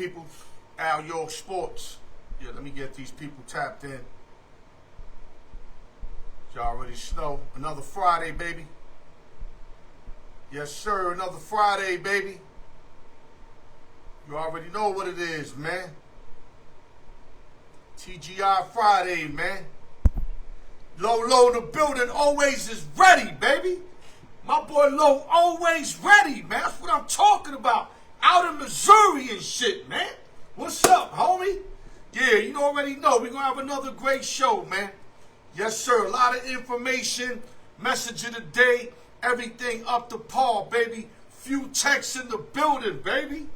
people? Al York Sports. Yeah, let me get these people tapped in. Y'all already know. Another Friday, baby. Yes, sir. Another Friday, baby. You already know what it is, man. TGI Friday, man. Low in the building always is ready, baby. My boy Low always ready, man. That's what I'm talking about. Out in Missouri and shit, man. What's up, homie? Yeah, you already know. We're going to have another great show, man. Yes, sir. A lot of information. Message of the day. Everything up to par, baby. Few texts in the building, baby.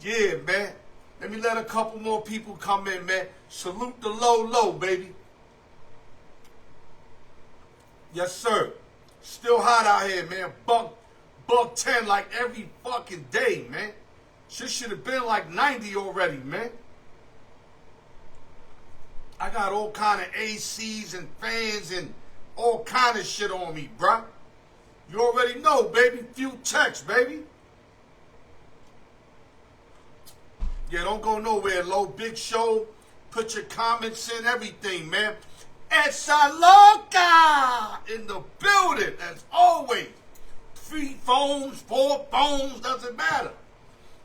Yeah, man. Let me let a couple more people come in, man. Salute the low, baby. Yes, sir. Still hot out here, man. Buck 10 like every fucking day, man. Shit should have been like 90 already, man. I got all kind of ACs and fans and all kind of shit on me, bruh. You already know, baby. Few texts, baby. Yeah, don't go nowhere, Low. Big show. Put your comments in, everything, man. Esa loca in the building, as always. 3 phones, 4 phones, doesn't matter.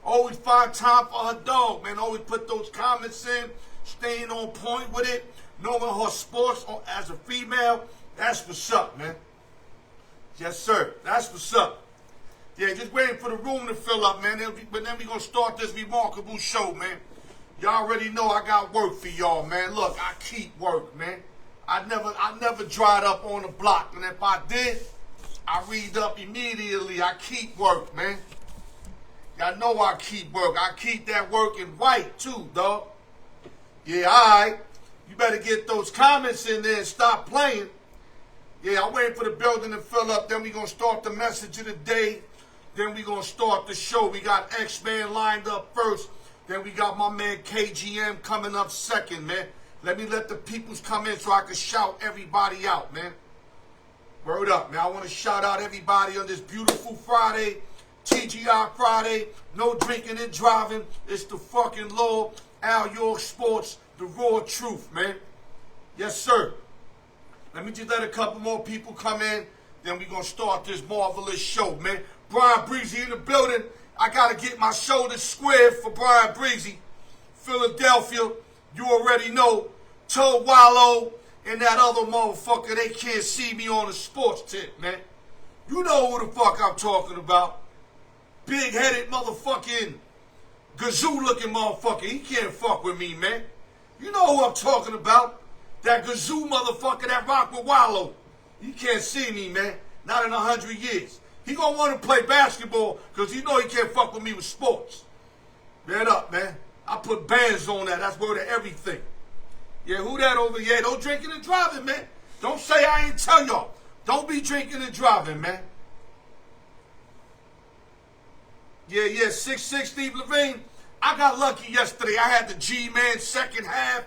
Always find time for her dog, man. Always put those comments in, staying on point with it, knowing her sports as a female. That's what's up, man. Yes, sir. That's what's up. Yeah, just waiting for the room to fill up, man. But then we're going to start this remarkable show, man. Y'all already know I got work for y'all, man. Look, I keep work, man. I never dried up on the block. And if I did, I read up immediately. I keep work, man. Y'all know I keep work. I keep that work in white, too, dog. Yeah, all right. You better get those comments in there and stop playing. Yeah, I'm waiting for the building to fill up. Then we're going to start the message of the day. Then we're going to start the show. We got X-Man lined up first. Then we got my man KGM coming up second, man. Let me let the peoples come in so I can shout everybody out, man. Word up, man. I want to shout out everybody on this beautiful Friday, TGI Friday. No drinking and driving. It's the fucking law. Al York Sports, the raw truth, man. Yes, sir. Let me just let a couple more people come in. Then we're going to start this marvelous show, man. Brian Breezy in the building. I got to get my shoulders squared for Brian Breezy. Philadelphia, you already know. Toe Wallow and that other motherfucker, they can't see me on the sports tip, man. You know who the fuck I'm talking about. Big-headed motherfucking gazoo-looking motherfucker. He can't fuck with me, man. You know who I'm talking about. That gazoo motherfucker that rock with Wallow. He can't see me, man. Not in 100 years. He gonna want to play basketball because you know he can't fuck with me with sports. Man up, man. I put bands on that. That's word of everything. Yeah, who that over here? Don't drinking and driving, man. Don't say I ain't tell y'all. Don't be drinking and driving, man. Yeah, 6'6", Steve Levine. I got lucky yesterday. I had the G-Man second half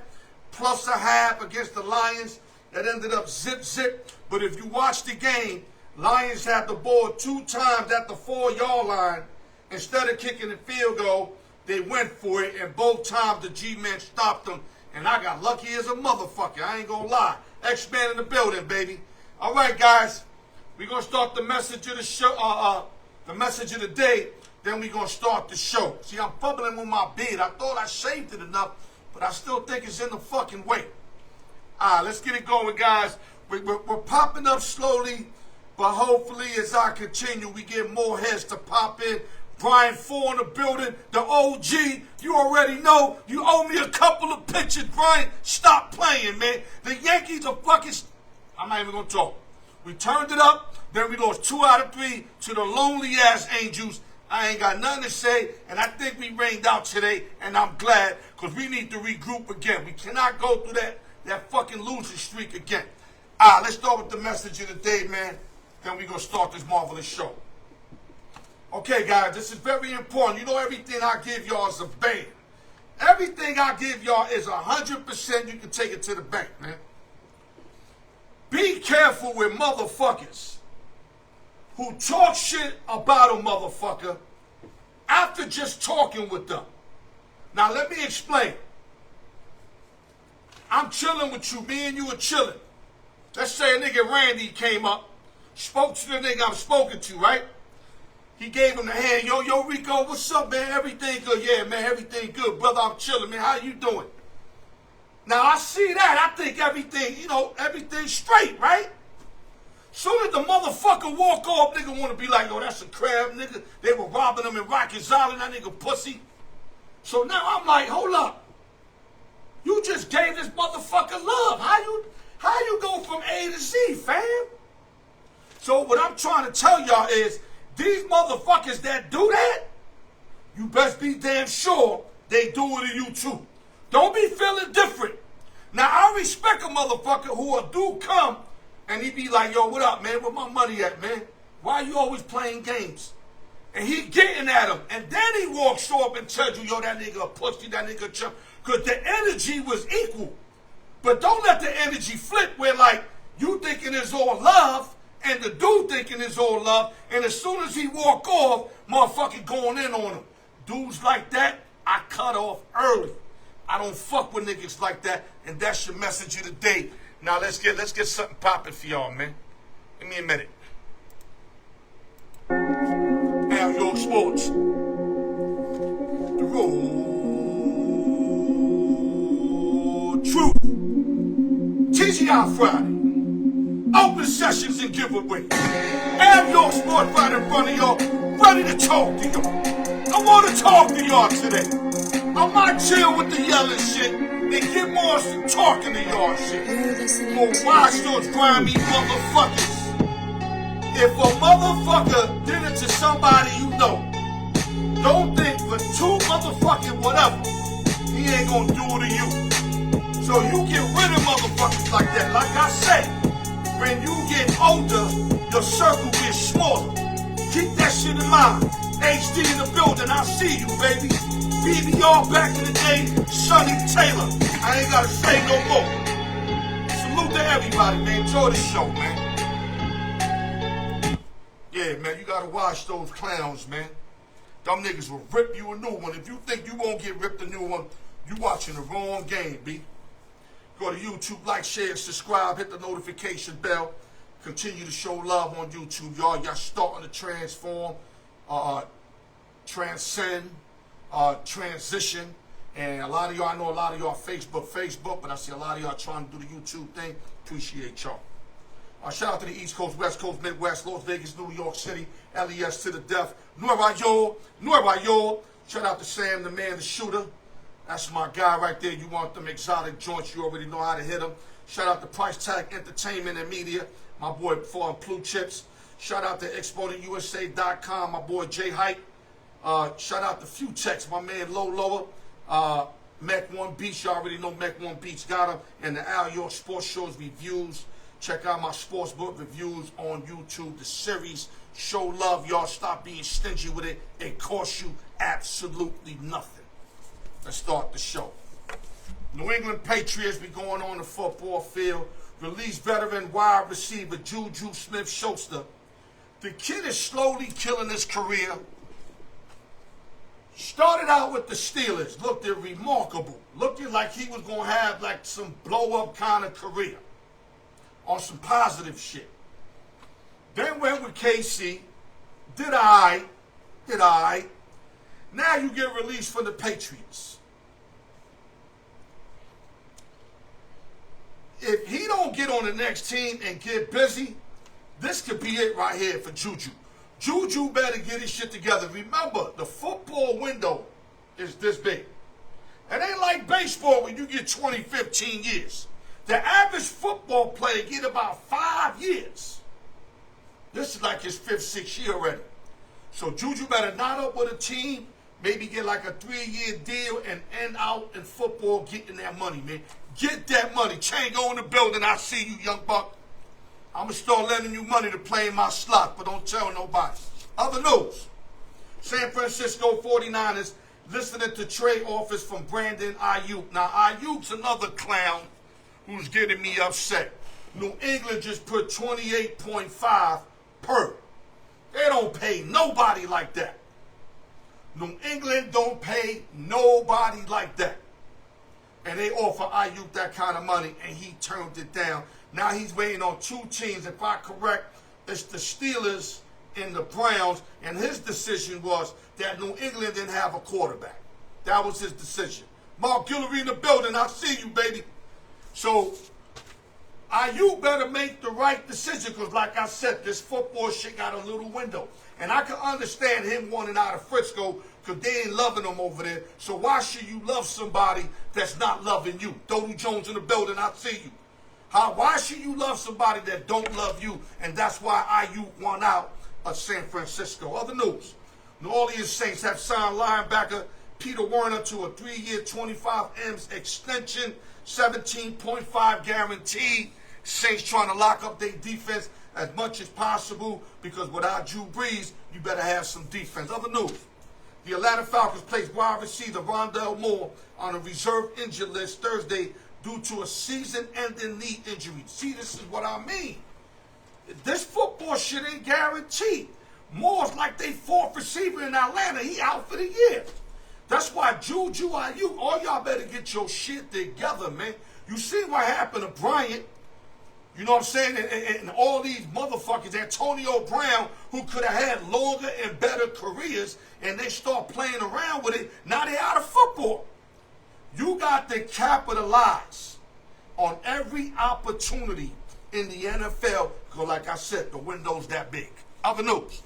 plus a half against the Lions. That ended up zip. But if you watch the game, Lions had the ball 2 times at the 4-yard line. Instead of kicking the field goal, they went for it, and both times the G-Man stopped them. And I got lucky as a motherfucker. I ain't gonna lie. X-Man in the building, baby. All right, guys. We're gonna start the message of the show. The message of the day. Then we're gonna start the show. See, I'm fumbling with my beard. I thought I shaved it enough, but I still think it's in the fucking way. All right, let's get it going, guys. We're popping up slowly, but hopefully as I continue, we get more heads to pop in. Brian Four in the building, the OG. You already know. You owe me a couple of pictures, Brian. Stop playing, man. The Yankees are fucking... I'm not even going to talk. We turned it up. Then we lost 2 out of 3 to the lonely-ass Angels. I ain't got nothing to say, and I think we rained out today, and I'm glad, because we need to regroup again. We cannot go through that fucking losing streak again. All right, let's start with the message of the day, man. Then we're going to start this marvelous show. Okay, guys, this is very important. You know everything I give y'all is a band. Everything I give y'all is 100%. You can take it to the bank, man. Be careful with motherfuckers who talk shit about a motherfucker after just talking with them. Now let me explain. I'm chilling with you. Me and you are chilling. Let's say a nigga Randy came up, spoke to the nigga I'm spoken to, right? He gave him the hand. Yo, Rico, what's up, man? Everything good? Yeah, man, everything good. Brother, I'm chilling, man. How you doing? Now, I see that. I think everything, everything's straight, right? Soon as the motherfucker walk off, nigga want to be like, yo, that's a crab, nigga. They were robbing him in Rikers Island, that nigga pussy. So now I'm like, hold up. You just gave this motherfucker love. How you go from A to Z, fam? So what I'm trying to tell y'all is, these motherfuckers that do that, you best be damn sure they do it to you too. Don't be feeling different. Now, I respect a motherfucker who do come and he be like, yo, what up, man? Where my money at, man? Why you always playing games? And he getting at him. And then he walks up and tells you, yo, that nigga a pussy, that nigga a chump. Because the energy was equal. But don't let the energy flip where, like, you thinking it's all love and the dude thinking it's all love. And as soon as he walk off, motherfucker going in on him. Dudes like that, I cut off early. I don't fuck with niggas like that. And that's your message of the day. Now let's get something popping for y'all, man. Give me a minute. Now, York Sports. The Road Truth. TGI Friday. Open sessions and giveaway. Am York Sports right in front of y'all. Ready to talk to y'all. I want to talk to y'all today. I might chill with the yelling shit and get more some talking to y'all shit. But watch those grimy motherfuckers. If a motherfucker did it to somebody you know, don't think for two motherfucking whatever, he ain't gonna do it to you. So you get rid of motherfuckers like that. Like I say, when you get older, your circle gets smaller. Keep that shit in mind. HD in the building, I see you, baby. BBR back in the day, Sonny Taylor. I ain't gotta say no more. Salute to everybody, man. Enjoy the show, man. Yeah, man, you gotta watch those clowns, man. Them niggas will rip you a new one. If you think you won't get ripped a new one, you watching the wrong game, B. Go to YouTube, like, share, subscribe, hit the notification bell. Continue to show love on YouTube, y'all. Y'all starting to transform, transcend, transition. And a lot of y'all, I know a lot of y'all Facebook, but I see a lot of y'all trying to do the YouTube thing. Appreciate y'all. Shout out to the East Coast, West Coast, Midwest, Las Vegas, New York City, LES to the death. Nueva York. Shout out to Sam, the man, the shooter. That's my guy right there. You want them exotic joints, you already know how to hit them. Shout out to Price Tag Entertainment and Media, my boy Foreign Blue Chips. Shout out to ExportingUSA.com, my boy J Hype. Shout out to Futex, my man Low Lower. Mech One Beach, you already know Mech One Beach got him. And the Al York Sports Shows reviews. Check out my sportsbook reviews on YouTube. The series, show love, y'all. Stop being stingy with it. It costs you absolutely nothing. Let's start the show. New England Patriots be going on the football field. Release veteran wide receiver JUJU-SMITH Schuster. The kid is slowly killing his career. Started out with the Steelers. Looked remarkable. Looking like he was going to have like some blow-up kind of career. On some positive shit. Then went with KC. Did I. Now you get released from the Patriots. If he don't get on the next team and get busy, this could be it right here for Juju. Juju better get his shit together. Remember, the football window is this big. It ain't like baseball when you get 20, 15 years. The average football player get about 5 years. This is like his 5th, 6th year already. So Juju better knot up with a team, maybe get like a 3-year deal and end out in football getting that money, man. Get that money. Chango in the building. I see you, young buck. I'm going to start lending you money to play in my slot, but don't tell nobody. Other news. San Francisco 49ers listening to trade offers from Brandon Ayuk. Now, Ayuk's another clown who's getting me upset. New England just put 28.5 per. They don't pay nobody like that. New England don't pay nobody like that. And they offer Ayuk that kind of money, and he turned it down. Now he's waiting on two teams. If I'm correct, it's the Steelers and the Browns, and his decision was that New England didn't have a quarterback. That was his decision. Mark Guillory in the building. I see you, baby. So Ayuk better make the right decision, because like I said, this football shit got a little window. And I can understand him wanting out of Frisco because they ain't loving him over there. So why should you love somebody that's not loving you? Dodu Jones in the building, I see you. Why should you love somebody that don't love you? And that's why Ayuk won out of San Francisco. Other news. New Orleans Saints have signed linebacker Peter Werner to a 3-year, 25 M's extension, 17.5 guaranteed. Saints trying to lock up their defense as much as possible, because without Drew Brees, you better have some defense. Other news. The Atlanta Falcons placed wide receiver Rondell Moore on a reserve injured list Thursday due to a season-ending knee injury. See, this is what I mean. This football shit ain't guaranteed. Moore's like they fourth receiver in Atlanta. He out for the year. That's why JUJU-SMITH, all y'all better get your shit together, man. You see what happened to Bryant. You know what I'm saying? And all these motherfuckers, Antonio Brown, who could have had longer and better careers, and they start playing around with it, now they out of football. You got to capitalize on every opportunity in the NFL, because like I said, the window's that big. Other news.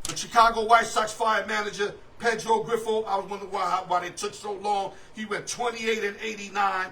The Chicago White Sox fired manager Pedro Grifo, I was wondering why they took so long. He went 28-89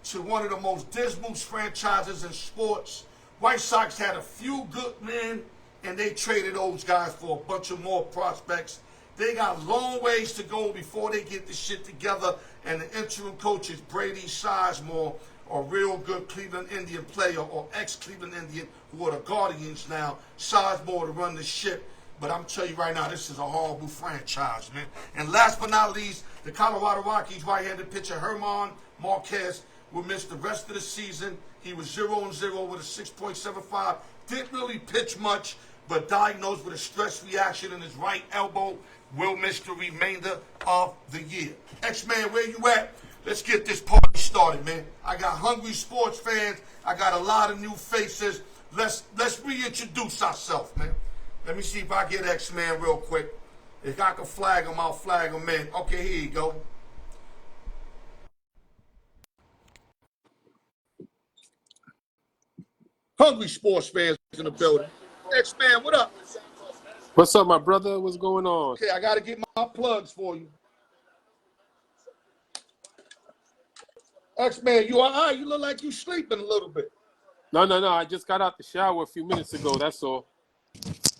to one of the most dismal franchises in sports. White Sox had a few good men, and they traded those guys for a bunch of more prospects. They got long ways to go before they get this shit together, and the interim coach is Brady Sizemore, a real good Cleveland Indian player, or ex-Cleveland Indian, who are the Guardians now. Sizemore to run the ship. But I'm telling you right now, this is a horrible franchise, man. And last but not least, the Colorado Rockies right-handed pitcher Herman Marquez will miss the rest of the season. He was 0-0 with a 6.75. Didn't really pitch much, but diagnosed with a stress reaction in his right elbow. Will miss the remainder of the year. X-Man, where you at? Let's get this party started, man. I got hungry sports fans. I got a lot of new faces. Let's reintroduce ourselves, man. Let me see if I get X-Man real quick. If I can flag him, I'll flag him in. Okay, here you go. Hungry sports fans in the building. X-Man, what up? What's up, my brother? What's going on? Okay, I got to get my plugs for you. X-Man, you all right? You look like you sleeping a little bit. No. I just got out the shower a few minutes ago. That's all.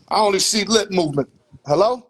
I only see lip movement. Hello?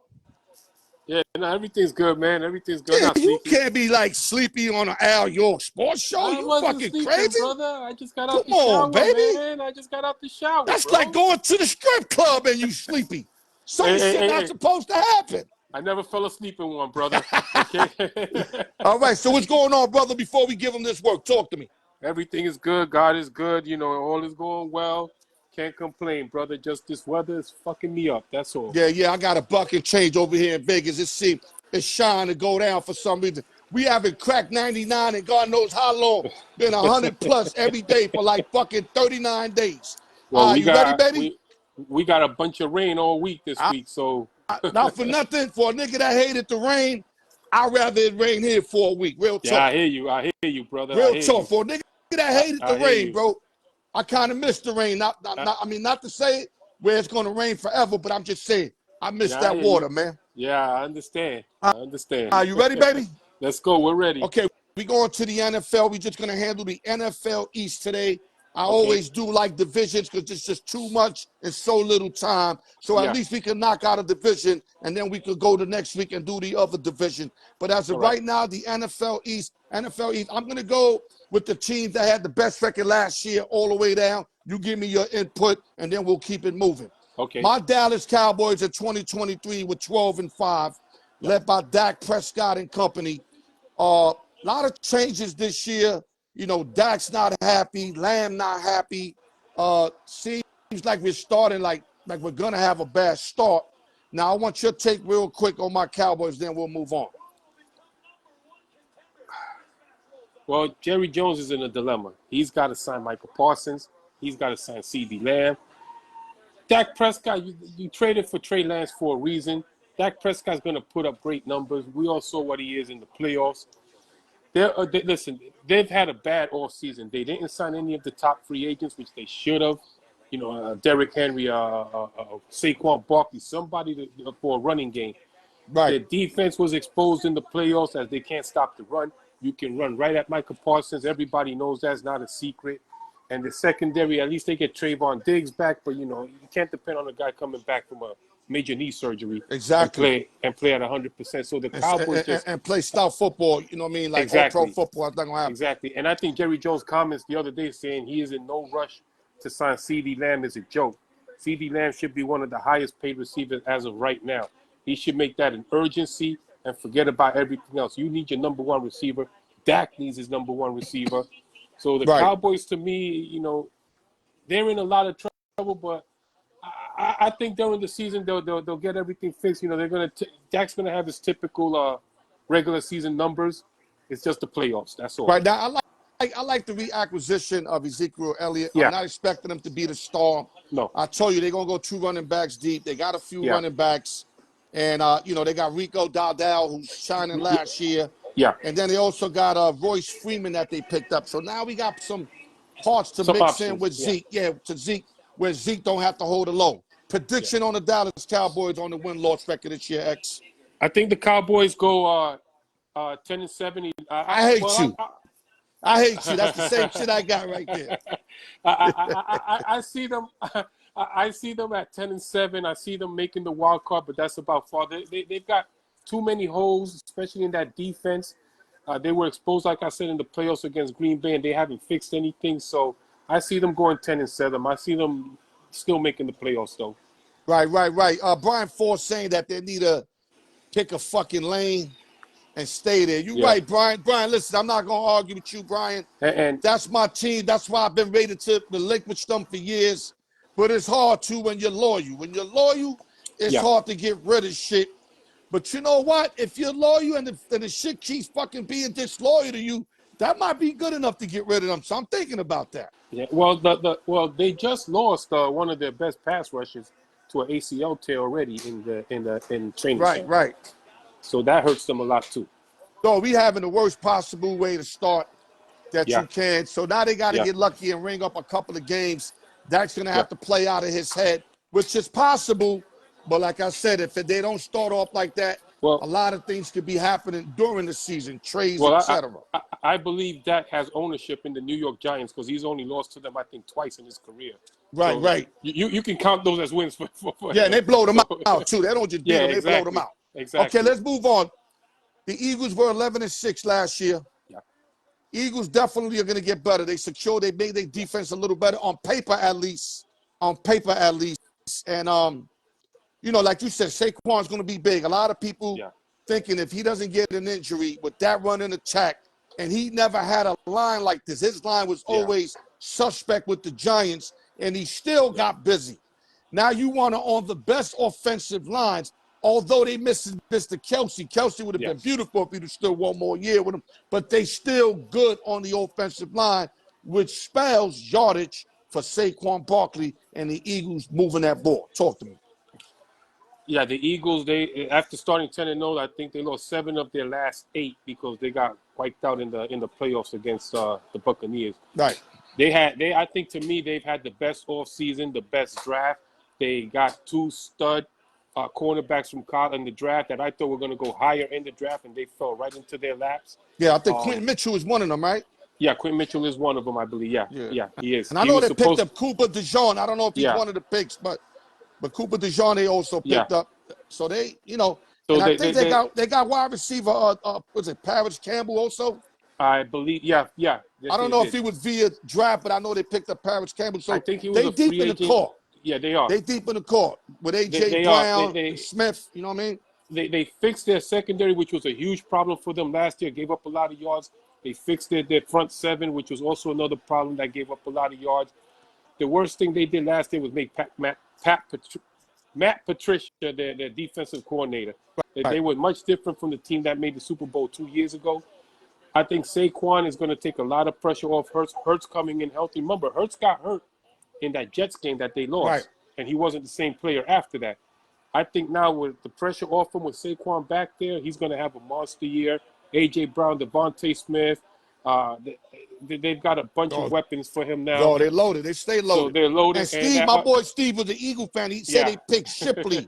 Yeah, no, everything's good, man. Everything's good. Yeah, Not you sleepy. can't be like sleepy on an Al York sports show. I You wasn't fucking sleeping, crazy? brother. I just got out Come the shower, on, baby. man. I just got out the shower, That's bro. like going to the strip club and you sleepy. Some shit not supposed to happen. I never fell asleep in one, brother. Okay. All right, so what's going on, brother, before we give him this work? Talk to me. Everything is good. God is good. You know, all is going well. Can't complain, brother. Just this weather is fucking me up. That's all. Yeah, I got a bucket change over here in Vegas. It seems it's shying to go down for some reason. We haven't cracked 99 and God knows how long. Been 100 plus every day for like fucking 39 days. Well, You ready, baby? we got a bunch of rain all week this week, so not for nothing. For a nigga that hated the rain, I'd rather it rain here for a week. Real talk. Yeah, I hear you, brother. Real talk. For a nigga that hated the rain, bro, I kind of miss the rain. I mean, not to say where it's going to rain forever, but I'm just saying I miss that water, man. Yeah, I understand. You ready, baby? Let's go. We're ready. Okay, we going to the NFL. We're just going to handle the NFL East today. I always do like divisions because it's just too much in so little time. So at least we can knock out a division, and then we could go to next week and do the other division. But as of right now, the NFL East, I'm going to go with the teams that had the best record last year all the way down. You give me your input, and then we'll keep it moving. Okay. My Dallas Cowboys in 2023 with 12-5, led by Dak Prescott and company. A lot of changes this year. You know, Dak's not happy, Lamb not happy. Seems like we're starting like we're gonna have a bad start. Now, I want your take real quick on my Cowboys, then we'll move on. Well, Jerry Jones is in a dilemma. He's got to sign Michael Parsons. He's got to sign CeeDee Lamb. Dak Prescott, you traded for Trey Lance for a reason. Dak Prescott's going to put up great numbers. We all saw what he is in the playoffs. Listen, they've had a bad offseason. They didn't sign any of the top free agents, which they should have. You know, Derrick Henry, Saquon Barkley, somebody for a running game. Right. Their defense was exposed in the playoffs as they can't stop the run. You can run right at Michael Parsons. Everybody knows that's not a secret. And the secondary, at least they get Trayvon Diggs back, but, you know, you can't depend on a guy coming back from a major knee surgery exactly and play at 100%. So the Cowboys and play style football, you know what I mean? Like exactly. all pro football, that's not going to happen. Exactly. And I think Jerry Jones' comments the other day saying he is in no rush to sign CeeDee Lamb is a joke. CeeDee Lamb should be one of the highest paid receivers as of right now. He should make that an urgency and forget about everything else. You need your number one receiver. Dak needs his number one receiver. So the Cowboys, to me, you know, they're in a lot of trouble, but I think during the season they'll get everything fixed. You know, Dak's gonna have his typical regular season numbers. It's just the playoffs. That's all. Right now, I like the reacquisition of Ezekiel Elliott. Yeah. I'm not expecting him to be the star. No. I told you they're gonna go 2 running backs deep. They got a few running backs, and you know, they got Rico Dowdell, who's shining last year. Yeah. And then they also got Royce Freeman that they picked up. So now we got some parts to mix options, in with Zeke. Yeah, to Zeke, where Zeke don't have to hold it low. Prediction on the Dallas Cowboys on the win-loss record this year, X. I think the Cowboys go 10-7. I hate you. I hate you. That's the same shit I got right there. I see them. I see them at 10-7. I see them making the wild card, but that's about far. They've got too many holes, especially in that defense. They were exposed, like I said, in the playoffs against Green Bay, and they haven't fixed anything. So I see them going 10-7. I see them still making the playoffs, though. Right. Brian Ford saying that they need to pick a fucking lane and stay there. You're right, Brian. Brian, listen, I'm not going to argue with you, Brian. And that's my team. That's why I've been ready to relinquish them for years. But it's hard, too, when you're loyal. When you're loyal, it's hard to get rid of shit. But you know what? If you're loyal and the shit keeps fucking being disloyal to you, that might be good enough to get rid of them. So I'm thinking about that. Yeah. Well, they just lost one of their best pass rushers to an ACL tear already in training. Right. So that hurts them a lot too. So we having the worst possible way to start that you can. So now they got to get lucky and ring up a couple of games. That's going to have to play out of his head, which is possible. But like I said, if they don't start off like that, a lot of things could be happening during the season, trades, etc. I believe Dak has ownership in the New York Giants because he's only lost to them, I think, twice in his career. Right. You can count those as wins for yeah, and they blow them out too. They don't just beat them, they blow them out. Exactly. Okay, let's move on. The Eagles were 11-6 last year. Yeah. Eagles definitely are going to get better. They made their defense a little better on paper at least. And you know, like you said, Saquon's going to be big. A lot of people thinking if he doesn't get an injury with that run and attack, and he never had a line like this. His line was always suspect with the Giants, and he still got busy. Now you want to on the best offensive lines, although they missed Mr. Kelsey. Kelsey would have been beautiful if he'd still 1 more year with him, but they still good on the offensive line, which spells yardage for Saquon Barkley and the Eagles moving that ball. Talk to me. Yeah, the Eagles, they after starting 10-0, I think they lost 7 of their last 8 because they got wiped out in the playoffs against the Buccaneers. Right. I think to me they've had the best offseason, the best draft. They got 2 stud cornerbacks from college in the draft that I thought were going to go higher in the draft, and they fell right into their laps. Yeah, I think Quentin Mitchell is one of them, right? Yeah, Quentin Mitchell is one of them, I believe. Yeah, he is. And I know they picked up Cooper DeJean. I don't know if he's one of the picks, but Cooper DeJean they also picked up. So they, you know, so I think they got wide receiver. Was it Paris Campbell also? I believe. Yeah. Yes, I don't know if he was via draft, but I know they picked up Paris Campbell. So I think he was deep in the court. Yeah, they are. They deep in the court with AJ Brown and Smith. You know what I mean? They fixed their secondary, which was a huge problem for them last year. Gave up a lot of yards. They fixed their front 7, which was also another problem that gave up a lot of yards. The worst thing they did last year was make Pat Matt Patricia, their defensive coordinator. Right. They were much different from the team that made the Super Bowl 2 years ago. I think Saquon is going to take a lot of pressure off Hurts. Hurts coming in healthy. Remember, Hurts got hurt in that Jets game that they lost, Right. and he wasn't the same player after that. I think now with the pressure off him, with Saquon back there, he's going to have a monster year. A.J. Brown, Devontae Smith, they've got a bunch of weapons for him now. Oh, they're loaded. They stay loaded. So they're loaded. And Steve, my boy Steve was an Eagle fan. He said they picked Shipley.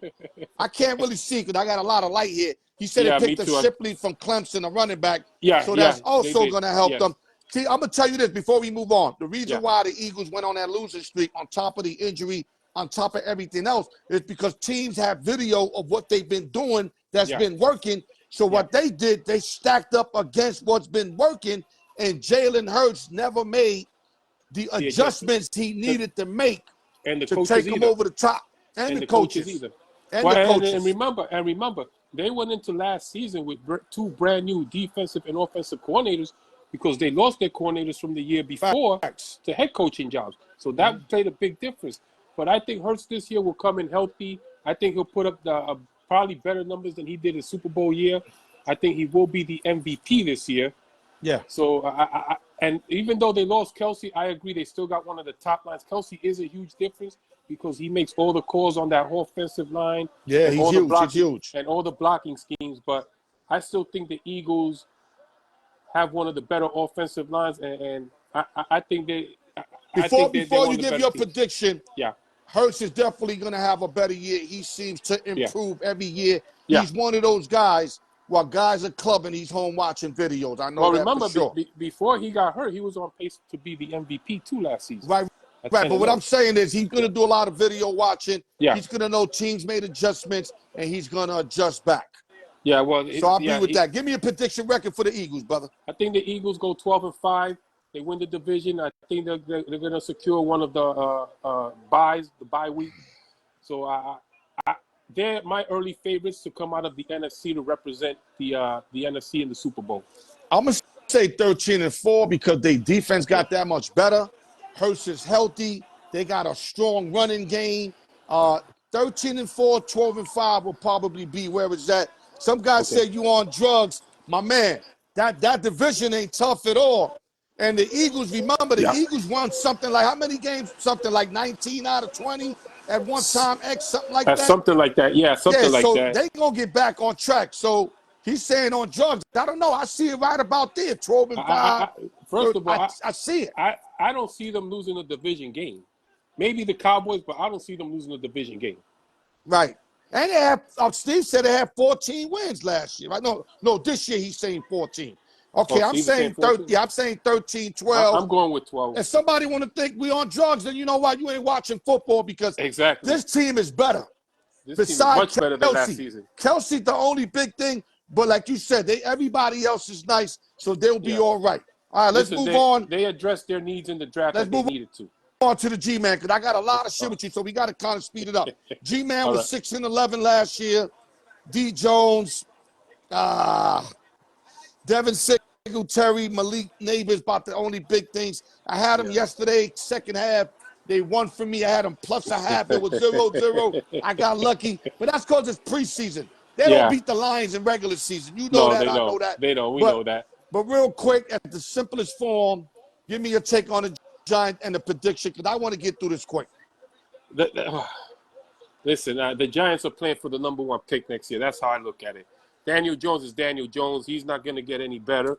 I can't really see because I got a lot of light here. He said they picked the Shipley from Clemson, a running back. So that's also going to help them. See, I'm going to tell you this before we move on. The reason why the Eagles went on that losing streak on top of the injury, on top of everything else, is because teams have video of what they've been doing that's been working. So what they did, they stacked up against what's been working, and Jalen Hurts never made the adjustments he needed to make to take him over the top. And the coaches either. And remember, they went into last season with two brand new defensive and offensive coordinators because they lost their coordinators from the year before to head coaching jobs. So that played a big difference. But I think Hurts this year will come in healthy. I think he'll put up probably better numbers than he did in Super Bowl year. I think he will be the MVP this year. Yeah. So, and even though they lost Kelsey, I agree they still got one of the top lines. Kelsey is a huge difference because he makes all the calls on that whole offensive line. Yeah, he's huge. He's huge. And all the blocking schemes. But I still think the Eagles have one of the better offensive lines, and I think they. Before you give your prediction, yeah, Hurts is definitely going to have a better year. He seems to improve every year. He's one of those guys. While guys are clubbing, he's home watching videos. I know that for sure. Before he got hurt, he was on pace to be the MVP too last season. Right. But what I'm saying is he's going to do a lot of video watching. Yeah. He's going to know teams made adjustments, and he's going to adjust back. Yeah, well. So I'll be with that. Give me a prediction record for the Eagles, brother. I think the Eagles go 12-5. They win the division. I think they're going to secure one of the buys, the bye week. So they're my early favorites to come out of the NFC to represent the NFC in the Super Bowl. I'm going to say 13-4 because their defense got that much better. Hurts is healthy. They got a strong running game. 13-4, 12-5 will probably be where it's at. Some guys say you on drugs. My man, that division ain't tough at all. And the Eagles, remember, the Eagles won something like, how many games? Something like 19 out of 20 at one time, something like that. Something like that, something like that. So they going to get back on track. So he's saying on drugs. I don't know. I see it right about there, 12-5. First of all, I see it. I don't see them losing a division game. Maybe the Cowboys, but I don't see them losing a division game. Right. And they have, Steve said they had 14 wins last year. Right? No, this year he's saying 14. Okay, I'm saying 13. Yeah, I'm saying 13, 12. I'm going with 12. If somebody want to think we on drugs, then you know what? You ain't watching football because this team is better. This team is much better than last season. Kelsey, the only big thing, but like you said, everybody else is nice, so they'll be all right. All right, let's move on. They addressed their needs in the draft that they needed to. On to the G-Man, because I got a lot of shit with you, so we got to kind of speed it up. G-Man was 6-11 last year. D. Jones, Devin Singletary, Malik Neighbors, about the only big things. I had them yesterday, second half. They won for me. I had them plus a half. It was 0-0. I got lucky. But that's because it's preseason. They don't beat the Lions in regular season. You know that. I know that. They don't. We know that. But real quick, at the simplest form, give me your take on the Giants and the prediction, because I want to get through this quick. Listen, the Giants are playing for the number 1 pick next year. That's how I look at it. Daniel Jones is Daniel Jones. He's not going to get any better.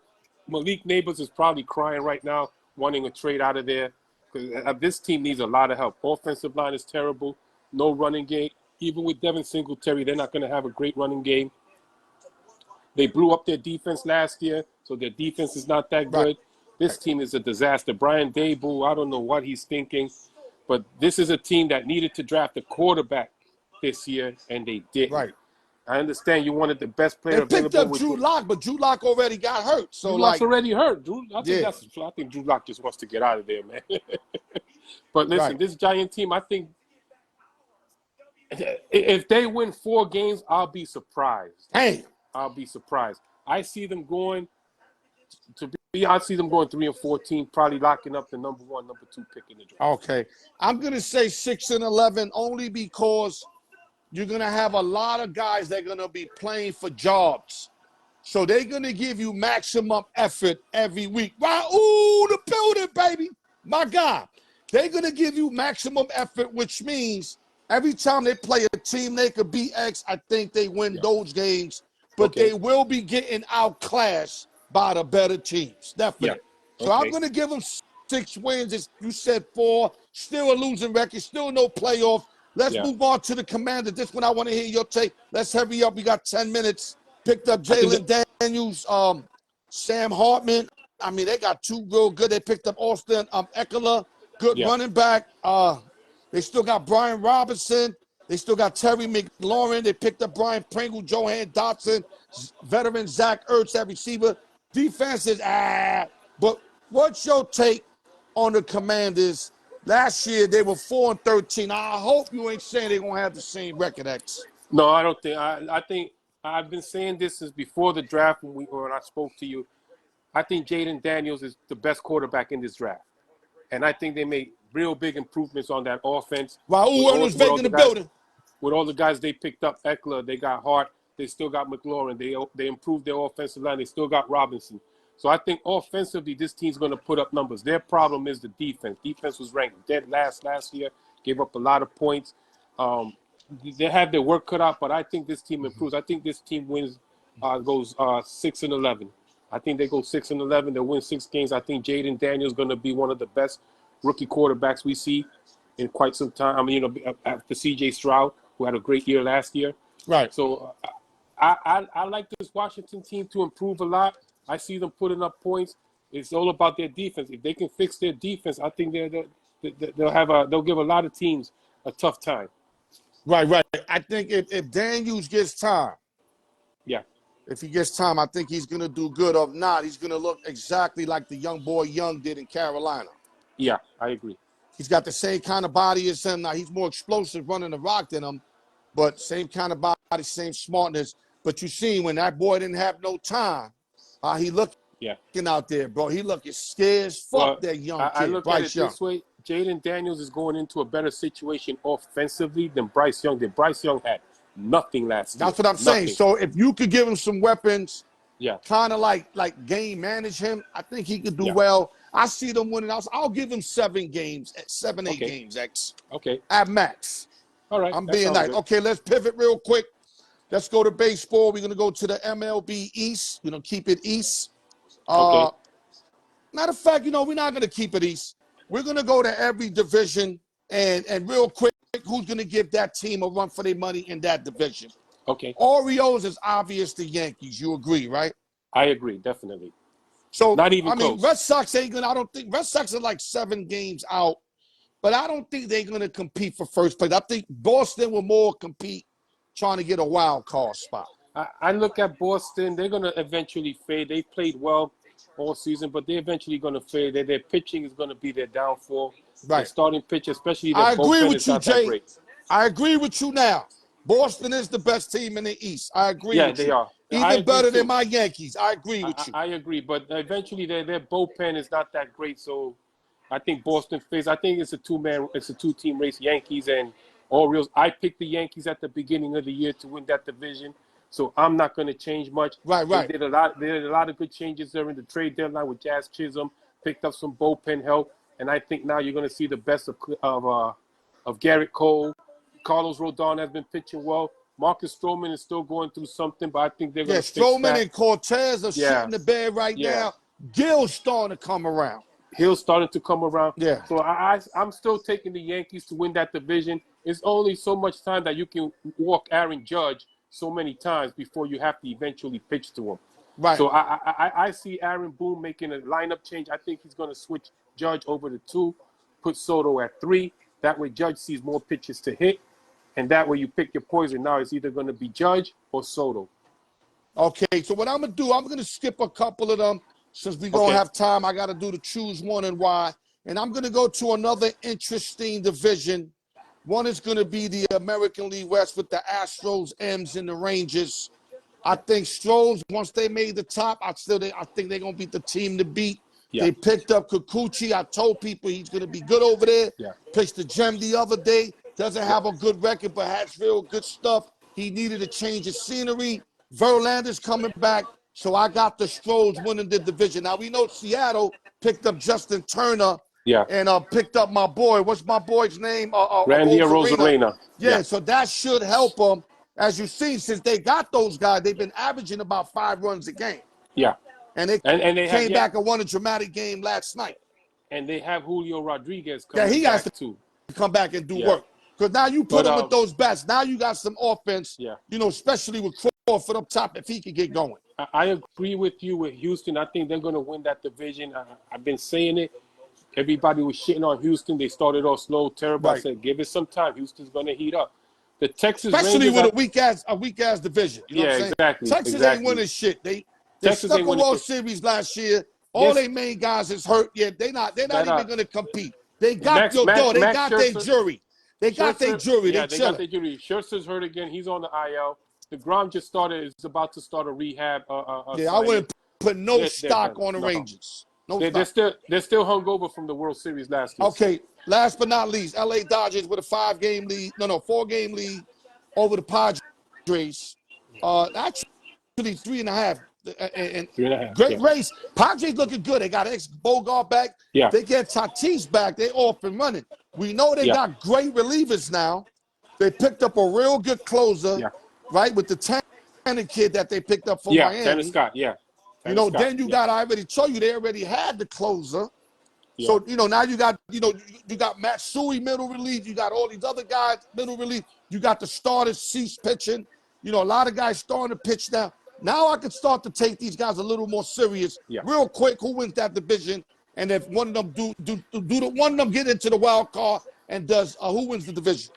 Malik Neighbors is probably crying right now, wanting a trade out of there. Because this team needs a lot of help. Offensive line is terrible. No running game. Even with Devin Singletary, they're not going to have a great running game. They blew up their defense last year, so their defense is not that good. This team is a disaster. Brian Daboll, I don't know what he's thinking, but this is a team that needed to draft a quarterback this year, and they didn't. Right. I understand you wanted the best player available. They picked up Drew Lock, but Drew Lock already got hurt. So Drew Lock's already hurt. I think Drew Lock just wants to get out of there, man. But listen, this Giant team, I think if they win 4 games, I'll be surprised. Hey. I'll be surprised. I see them going 3-14, probably locking up the number 1, number 2 pick in the draft. Okay. I'm going to say 6-11 only because you're going to have a lot of guys that are going to be playing for jobs. So they're going to give you maximum effort every week. Wow, ooh, the building, baby. My God. They're going to give you maximum effort, which means every time they play a team they could beat X, I think they win those games. But they will be getting outclassed by the better teams, definitely. So I'm going to give them 6 wins. As you said 4, still a losing record, still no playoff. Let's move on to the Commander. This one I want to hear your take. Let's hurry up. We got 10 minutes. Picked up Jalen Daniels, Sam Hartman. I mean, they got 2 real good. They picked up Austin Eckler, good running back. They still got Brian Robinson. They still got Terry McLaurin. They picked up Brian Pringle, Johan Dotson, veteran Zach Ertz at receiver. Defense is but what's your take on the Commanders? Last year they were 4-13. I hope you ain't saying they're gonna have the same record, X. No, I don't think. I think I've been saying this since before the draft when I spoke to you. I think Jaden Daniels is the best quarterback in this draft, and I think they made real big improvements on that offense. Raul Ernest Vega in the building. With all the guys they picked up, Eckler, they got Hart, they still got McLaurin, they improved their offensive line, they still got Robinson. So I think offensively, this team's going to put up numbers. Their problem is the defense. Defense was ranked dead last year, gave up a lot of points. They have their work cut out, but I think this team improves. I think this team goes 6-11. I think they go 6-11. They'll win 6 games. I think Jaden Daniels is going to be one of the best rookie quarterbacks we see in quite some time. I mean, after C.J. Stroud, who had a great year last year. Right. So I like this Washington team to improve a lot. I see them putting up points. It's all about their defense. If they can fix their defense, I think they'll give a lot of teams a tough time. Right. I think if Daniels gets time, if he gets time, I think he's going to do good. If not, he's going to look exactly like the young boy Young did in Carolina. Yeah, I agree. He's got the same kind of body as him. Now, he's more explosive running the rock than him, but same kind of body, same smartness. But you see, when that boy didn't have no time, he looking out there, bro. He looking scared as fuck, that young kid. I look at it this way. Jaden Daniels is going into a better situation offensively than Bryce Young did. Bryce Young had nothing last year. That's what I'm saying. So if you could give him some weapons, kind of like game manage him, I think he could do well. I see them winning. I'll give him 7 games, 7-8 games, X. Okay. At max. All right. I'm being nice. Good. Okay, let's pivot real quick. Let's go to baseball. We're going to go to the MLB East. We're going to keep it East. Matter of fact, we're not going to keep it East. We're going to go to every division and real quick, who's going to give that team a run for their money in that division? Okay. Orioles is obvious the Yankees. You agree, right? I agree, definitely. So, not even close. Red Sox ain't going to, I don't think, Red Sox are like 7 games out, but I don't think they're going to compete for first place. I think Boston will more compete trying to get a wild card spot. I look at Boston. They're going to eventually fade. They played well all season, but they're eventually going to fade. Their pitching is going to be their downfall. Right. Their starting pitch, especially their bullpen, is not that great. I agree with you now. Boston is the best team in the East. I agree with you. Yeah, they are. Even better than my Yankees. I agree with you. I agree, but eventually their bullpen is not that great, so I think Boston fades. I think it's a 2-team race, Yankees and Orioles. I picked the Yankees at the beginning of the year to win that division, so I'm not going to change much. Right. They did a lot of good changes during the trade deadline with Jazz Chisholm, picked up some bullpen help, and I think now you're going to see the best of Garrett Cole. Carlos Rodon has been pitching well. Marcus Stroman is still going through something, but I think they're going to fix that. Stroman and Cortez are shitting the bed right now. Gill's starting to come around. Hill's starting to come around. Yeah. So I'm still taking the Yankees to win that division. It's only so much time that you can walk Aaron Judge so many times before you have to eventually pitch to him. Right. So I see Aaron Boone making a lineup change. I think he's going to switch Judge over to 2, put Soto at 3. That way Judge sees more pitches to hit. And that way you pick your poison. Now it's either going to be Judge or Soto. Okay, so what I'm going to do, I'm going to skip a couple of them since we don't have time. I got to do the choose one and why. And I'm going to go to another interesting division. One is going to be the American League West with the Astros, M's, and the Rangers. I think Stros, once they made the top, I think they're going to be the team to beat. Yeah. They picked up Kikuchi. I told people he's going to be good over there. Yeah. Pitched the gem the other day. doesn't have a good record, but has real good stuff. He needed a change of scenery. Verlander's coming back. So I got the Stros winning the division. Now, we know Seattle picked up Justin Turner. Yeah. And picked up my boy. What's my boy's name? Randy Arozarena. Yeah, so that should help them. As you've seen, since they got those guys, they've been averaging about 5 runs a game. Yeah. And they came back and won a dramatic game last night. And they have Julio Rodriguez coming he has back to come back and do work. Because now you put him with those bats. Now you got some offense, especially with Crawford up top if he can get going. I agree with you with Houston. I think they're going to win that division. I've been saying it. Everybody was shitting on Houston. They started off slow, terrible. Right. I said, give it some time. Houston's going to heat up. The Texas Especially Rangers with a weak ass division. You know what I'm saying? Exactly. Texas ain't winning shit. They stuck a World Series last year. All their main guys is hurt. Yeah, they're not even going to compete. They got they got their jury. They got their jury. Yeah, they got their jury. Scherzer's hurt again. He's on the IL. DeGrom just is about to start a rehab. I wouldn't put no stock on the Rangers. They're still hungover from the World Series last year. Okay, last but not least, LA Dodgers with a 4-game lead over the Padres. Actually 3.5. And 3.5. Great race. Padres looking good. They got Bogart back. Yeah. They get Tatis back. They off and running. We know they got great relievers now. They picked up a real good closer, right, with the Tanner kid that they picked up from Miami. Tanner Scott, Then you got, I already told you, they already had the closer. Yeah. So, now you got, you got Matsui middle relief. You got all these other guys middle relief. You got the starters cease pitching. A lot of guys starting to pitch now. Now I can start to take these guys a little more serious. Real quick, who wins that division? And if one of them one of them get into the wild card and does who wins the division?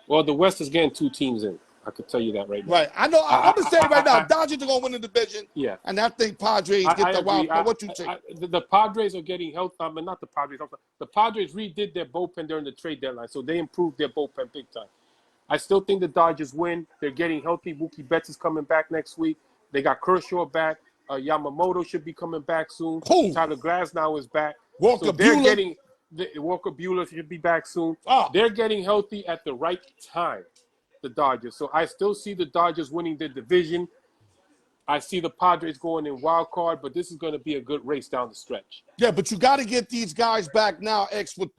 Well, the West is getting 2 teams in. I could tell you that right now. Right. I know. I'm going to say right now, Dodgers are going to win the division. Yeah. And I think Padres get the wild card. What you think? The Padres are getting healthy. I mean, not the Padres. The Padres redid their bullpen during the trade deadline, so they improved their bullpen big time. I still think the Dodgers win. They're getting healthy. Mookie Betts is coming back next week. They got Kershaw back. Yamamoto should be coming back soon. Who? Tyler Glasnow is back. Walker Buehler should be back soon. They're getting healthy at the right time, the Dodgers. So I still see the Dodgers winning the division. I see the Padres going in wild card, but this is going to be a good race down the stretch. Yeah, but you got to get these guys back now, with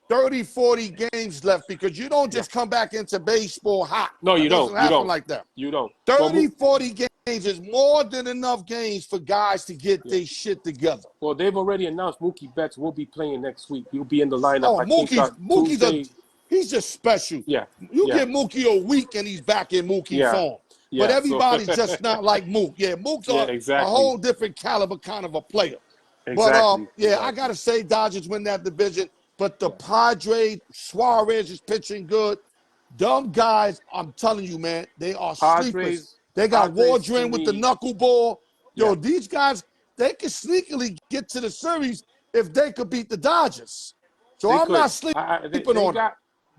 30, 40 games left, because you don't just come back into baseball hot. No, you don't. You don't. Like that. You don't. 30, 40 games is more than enough games for guys to get their shit together. Well, they've already announced Mookie Betts will be playing next week. He'll be in the lineup. Mookie's he's just special. Yeah. You get Mookie a week and he's back in Mookie form. But everybody's just not like Mook. Yeah, Mook's a whole different caliber kind of a player. Exactly. But, I got to say Dodgers win that division. But the Padres, Suarez is pitching good. Dumb guys, I'm telling you, man, they are sleepers. They got Wardren with the knuckleball. Yo, these guys, they can sneakily get to the series if they could beat the Dodgers. So I'm not sleeping on them.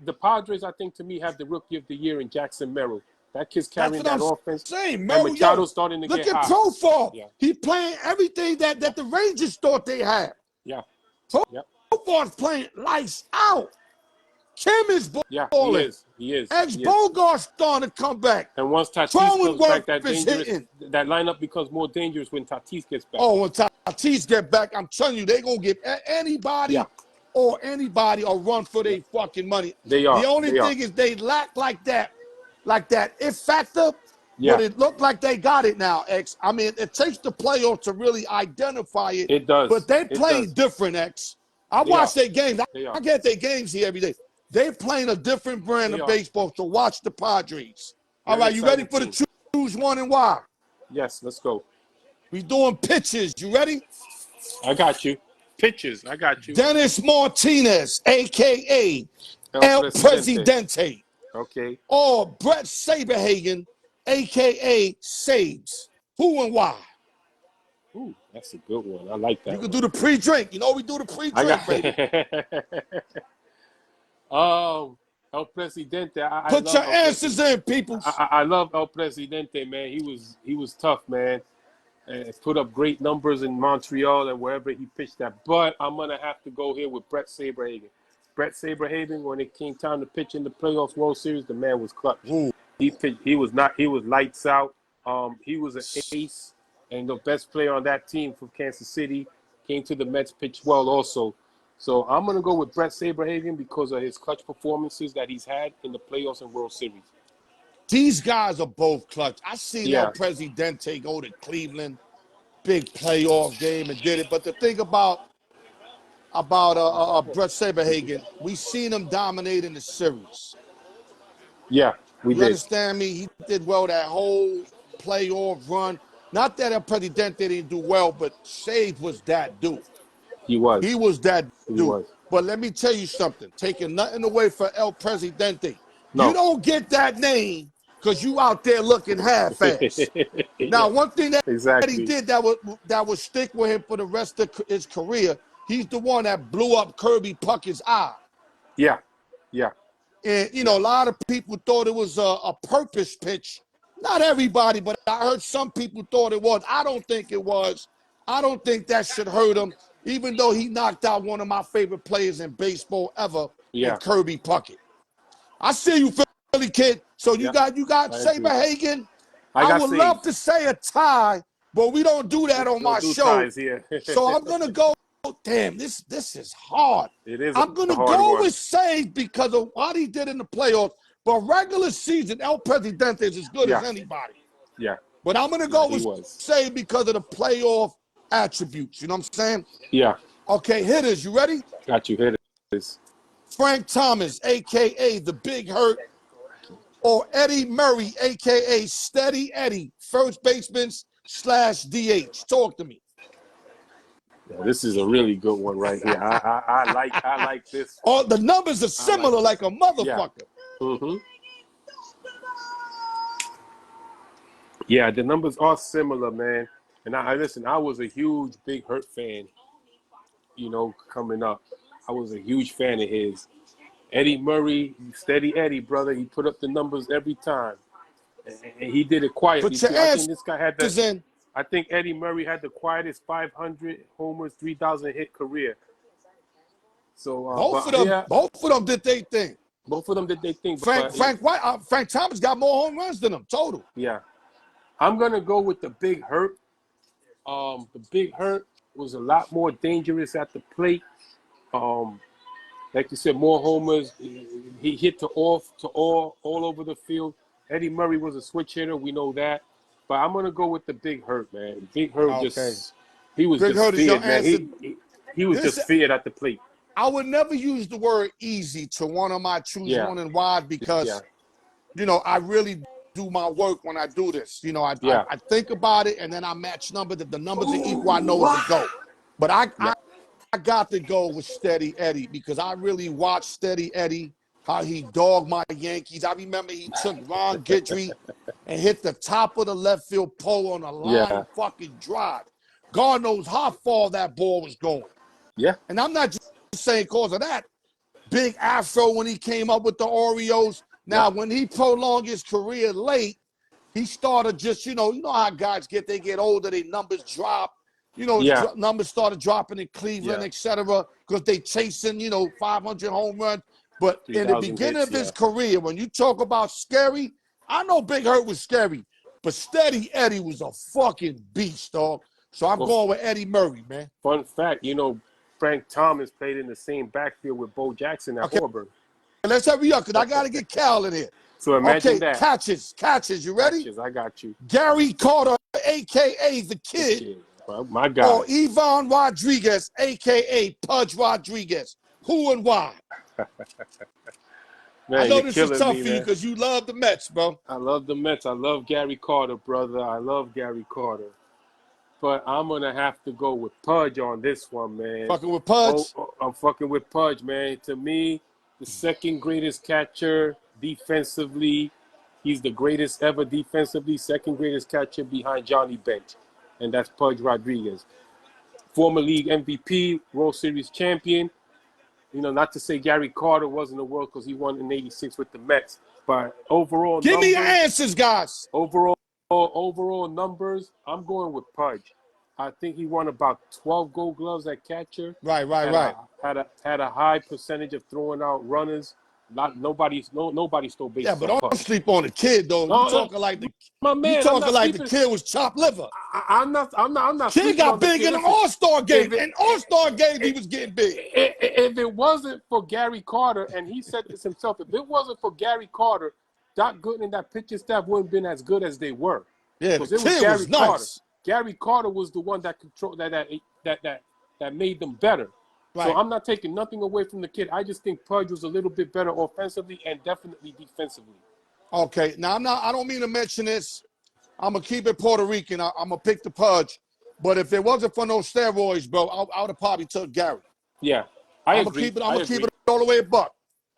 The Padres, I think, to me, have the rookie of the year in Jackson Merrill. That kid's carrying that offense. Merrill, Machado's starting to get hot. Look at Profile. Yeah. He playing everything that the Rangers thought they had. Yeah. Profile's playing lights out. Kim is balling. Yeah, he is. Bogart's starting to come back. And once Tatis comes back, that lineup becomes more dangerous when Tatis gets back. Oh, when Tatis get back, I'm telling you, they're going to give anybody a run for their fucking money. They are. The only thing is they lack like that if factor. Yeah. But it looked like they got it now, X. I mean, it takes the playoff to really identify it. It does. But they playing different, X. I watch their games. I get their games here every day. They playing a different brand of baseball, so watch the Padres. All right, you ready for the choose one and why? Yes, let's go. We doing pitches. You ready? I got you. Pitches. I got you. Dennis Martinez, a.k.a. El Presidente. Okay. Or Brett Saberhagen, a.k.a. Sabes. Who and why? Ooh, that's a good one. I like that. You can do the pre-drink. You know we do the pre-drink, baby. El Presidente. Put your answers in, people. I love El Presidente, man. He was tough, man. And put up great numbers in Montreal and wherever he pitched at. But I'm gonna have to go here with Brett Saberhagen. Brett Saberhagen, when it came time to pitch in the playoffs World Series, the man was clutch. Ooh. He pitched. He was lights out. He was an ace, and the best player on that team from Kansas City. Came to the Mets, pitched well also. So I'm going to go with Brett Saberhagen because of his clutch performances that he's had in the playoffs and World Series. These guys are both clutch. I seen El Presidente go to Cleveland, big playoff game, and did it. But the thing about Brett Saberhagen, we seen him dominate in the series. Yeah, we did. You understand me? He did well that whole playoff run. Not that El Presidente didn't do well, but Save was that dude. He was. He was that dude. He was. But let me tell you something. Taking nothing away from El Presidente. No. You don't get that name because you out there looking half-assed. Now, one thing that he did that would stick with him for the rest of his career, he's the one that blew up Kirby Puckett's eye. Yeah, yeah. And, you know, a lot of people thought it was a purpose pitch. Not everybody, but I heard some people thought it was. I don't think it was. I don't think that should hurt him, even though he knocked out one of my favorite players in baseball ever, in Kirby Puckett. I see you, Philly kid. So you got Saberhagen. I would love to say a tie, but we don't do that on my show. So I'm gonna go. Damn, this is hard. It is. I'm gonna go with Save because of what he did in the playoffs. But regular season, El Presidente is as good as anybody. Yeah. But I'm gonna go with Save because of the playoff attributes. You know what I'm saying? Yeah. Okay, hitters, you ready? Got you. Hitters. Frank Thomas, a.k.a. the Big Hurt, or Eddie Murray, a.k.a. Steady Eddie, first baseman / DH. Talk to me. Yeah, this is a really good one right here. I like this. Oh, the numbers are similar like a motherfucker. Yeah. Yeah, the numbers are similar, man. And I was a huge Big Hurt fan, you know, coming up. I was a huge fan of his. Eddie Murray, Steady Eddie, brother. He put up the numbers every time. And he did it quietly. I think this guy had that. I think Eddie Murray had the quietest 500 homers, 3,000 hit career. So both of them did their thing. Both of them did their thing. Frank Thomas got more home runs than them total. Yeah, I'm gonna go with the Big Hurt. The Big Hurt was a lot more dangerous at the plate. Like you said, more homers. He hit all over the field. Eddie Murray was a switch hitter. We know that. But I'm gonna go with the Big Hurt, man. Big Hurt he was just feared, man. He was just feared at the plate. I would never use the word easy to one of my choose one and why because, you know, I really do my work when I do this. You know, I think about it and then I match numbers. If the numbers are equal, I know it's a go. But I got to go with Steady Eddie because I really watched Steady Eddie, how he dogged my Yankees. I remember he took Ron Guidry and hit the top of the left field pole on a line fucking drive. God knows how far that ball was going. Yeah. And I'm not just saying because of that. Big Afro when he came up with the Oreos. Now, when he prolonged his career late, he started just, you know how guys they get older, their numbers drop. You know, numbers started dropping in Cleveland, et cetera, because they chasing, 500 home runs. But in the beginning of his career, when you talk about scary, I know Big Hurt was scary, but Steady Eddie was a fucking beast, dog. So I'm going with Eddie Murray, man. Fun fact, Frank Thomas played in the same backfield with Bo Jackson at Auburn. Let's hurry up, because I got to get Cal in here. So imagine that. Catches. You ready? Catches, I got you. Gary Carter, a.k.a. The Kid. Well, my God. Or Ivan Rodriguez, a.k.a. Pudge Rodriguez. Who and why? Man, I know this is tough for you because you love the Mets, bro. I love the Mets. I love Gary Carter, brother. I love Gary Carter. But I'm going to have to go with Pudge on this one, man. Fucking with Pudge? I'm fucking with Pudge, man. To me, the second greatest catcher defensively. He's the greatest ever defensively, second greatest catcher behind Johnny Bench. And that's Pudge Rodriguez. Former league MVP, World Series champion. Not to say Gary Carter wasn't the world because he won in '86 with the Mets. But overall Give me your answers, guys. Overall numbers, I'm going with Pudge. I think he won about 12 Gold Gloves at catcher. Right. had a high percentage of throwing out runners. Nobody stole bases. Yeah, but don't sleep on the kid though. No, you talking like the my man. You talking like the kid was chopped liver. I'm not. Kid got big in an All-Star game. In All-Star games, he was getting big. If it wasn't for Gary Carter, and he said this himself, if it wasn't for Gary Carter, Doc Gooden and that pitching staff wouldn't have been as good as they were. Yeah, the kid was nice. Carter. Gary Carter was the one that controlled that made them better. Right. So I'm not taking nothing away from the kid. I just think Pudge was a little bit better offensively and definitely defensively. Okay, now I don't mean to mention this. I'm gonna keep it Puerto Rican. I'm gonna pick the Pudge, but if it wasn't for no steroids, bro, I would have probably took Gary. Yeah, I'm gonna keep it all the way a buck.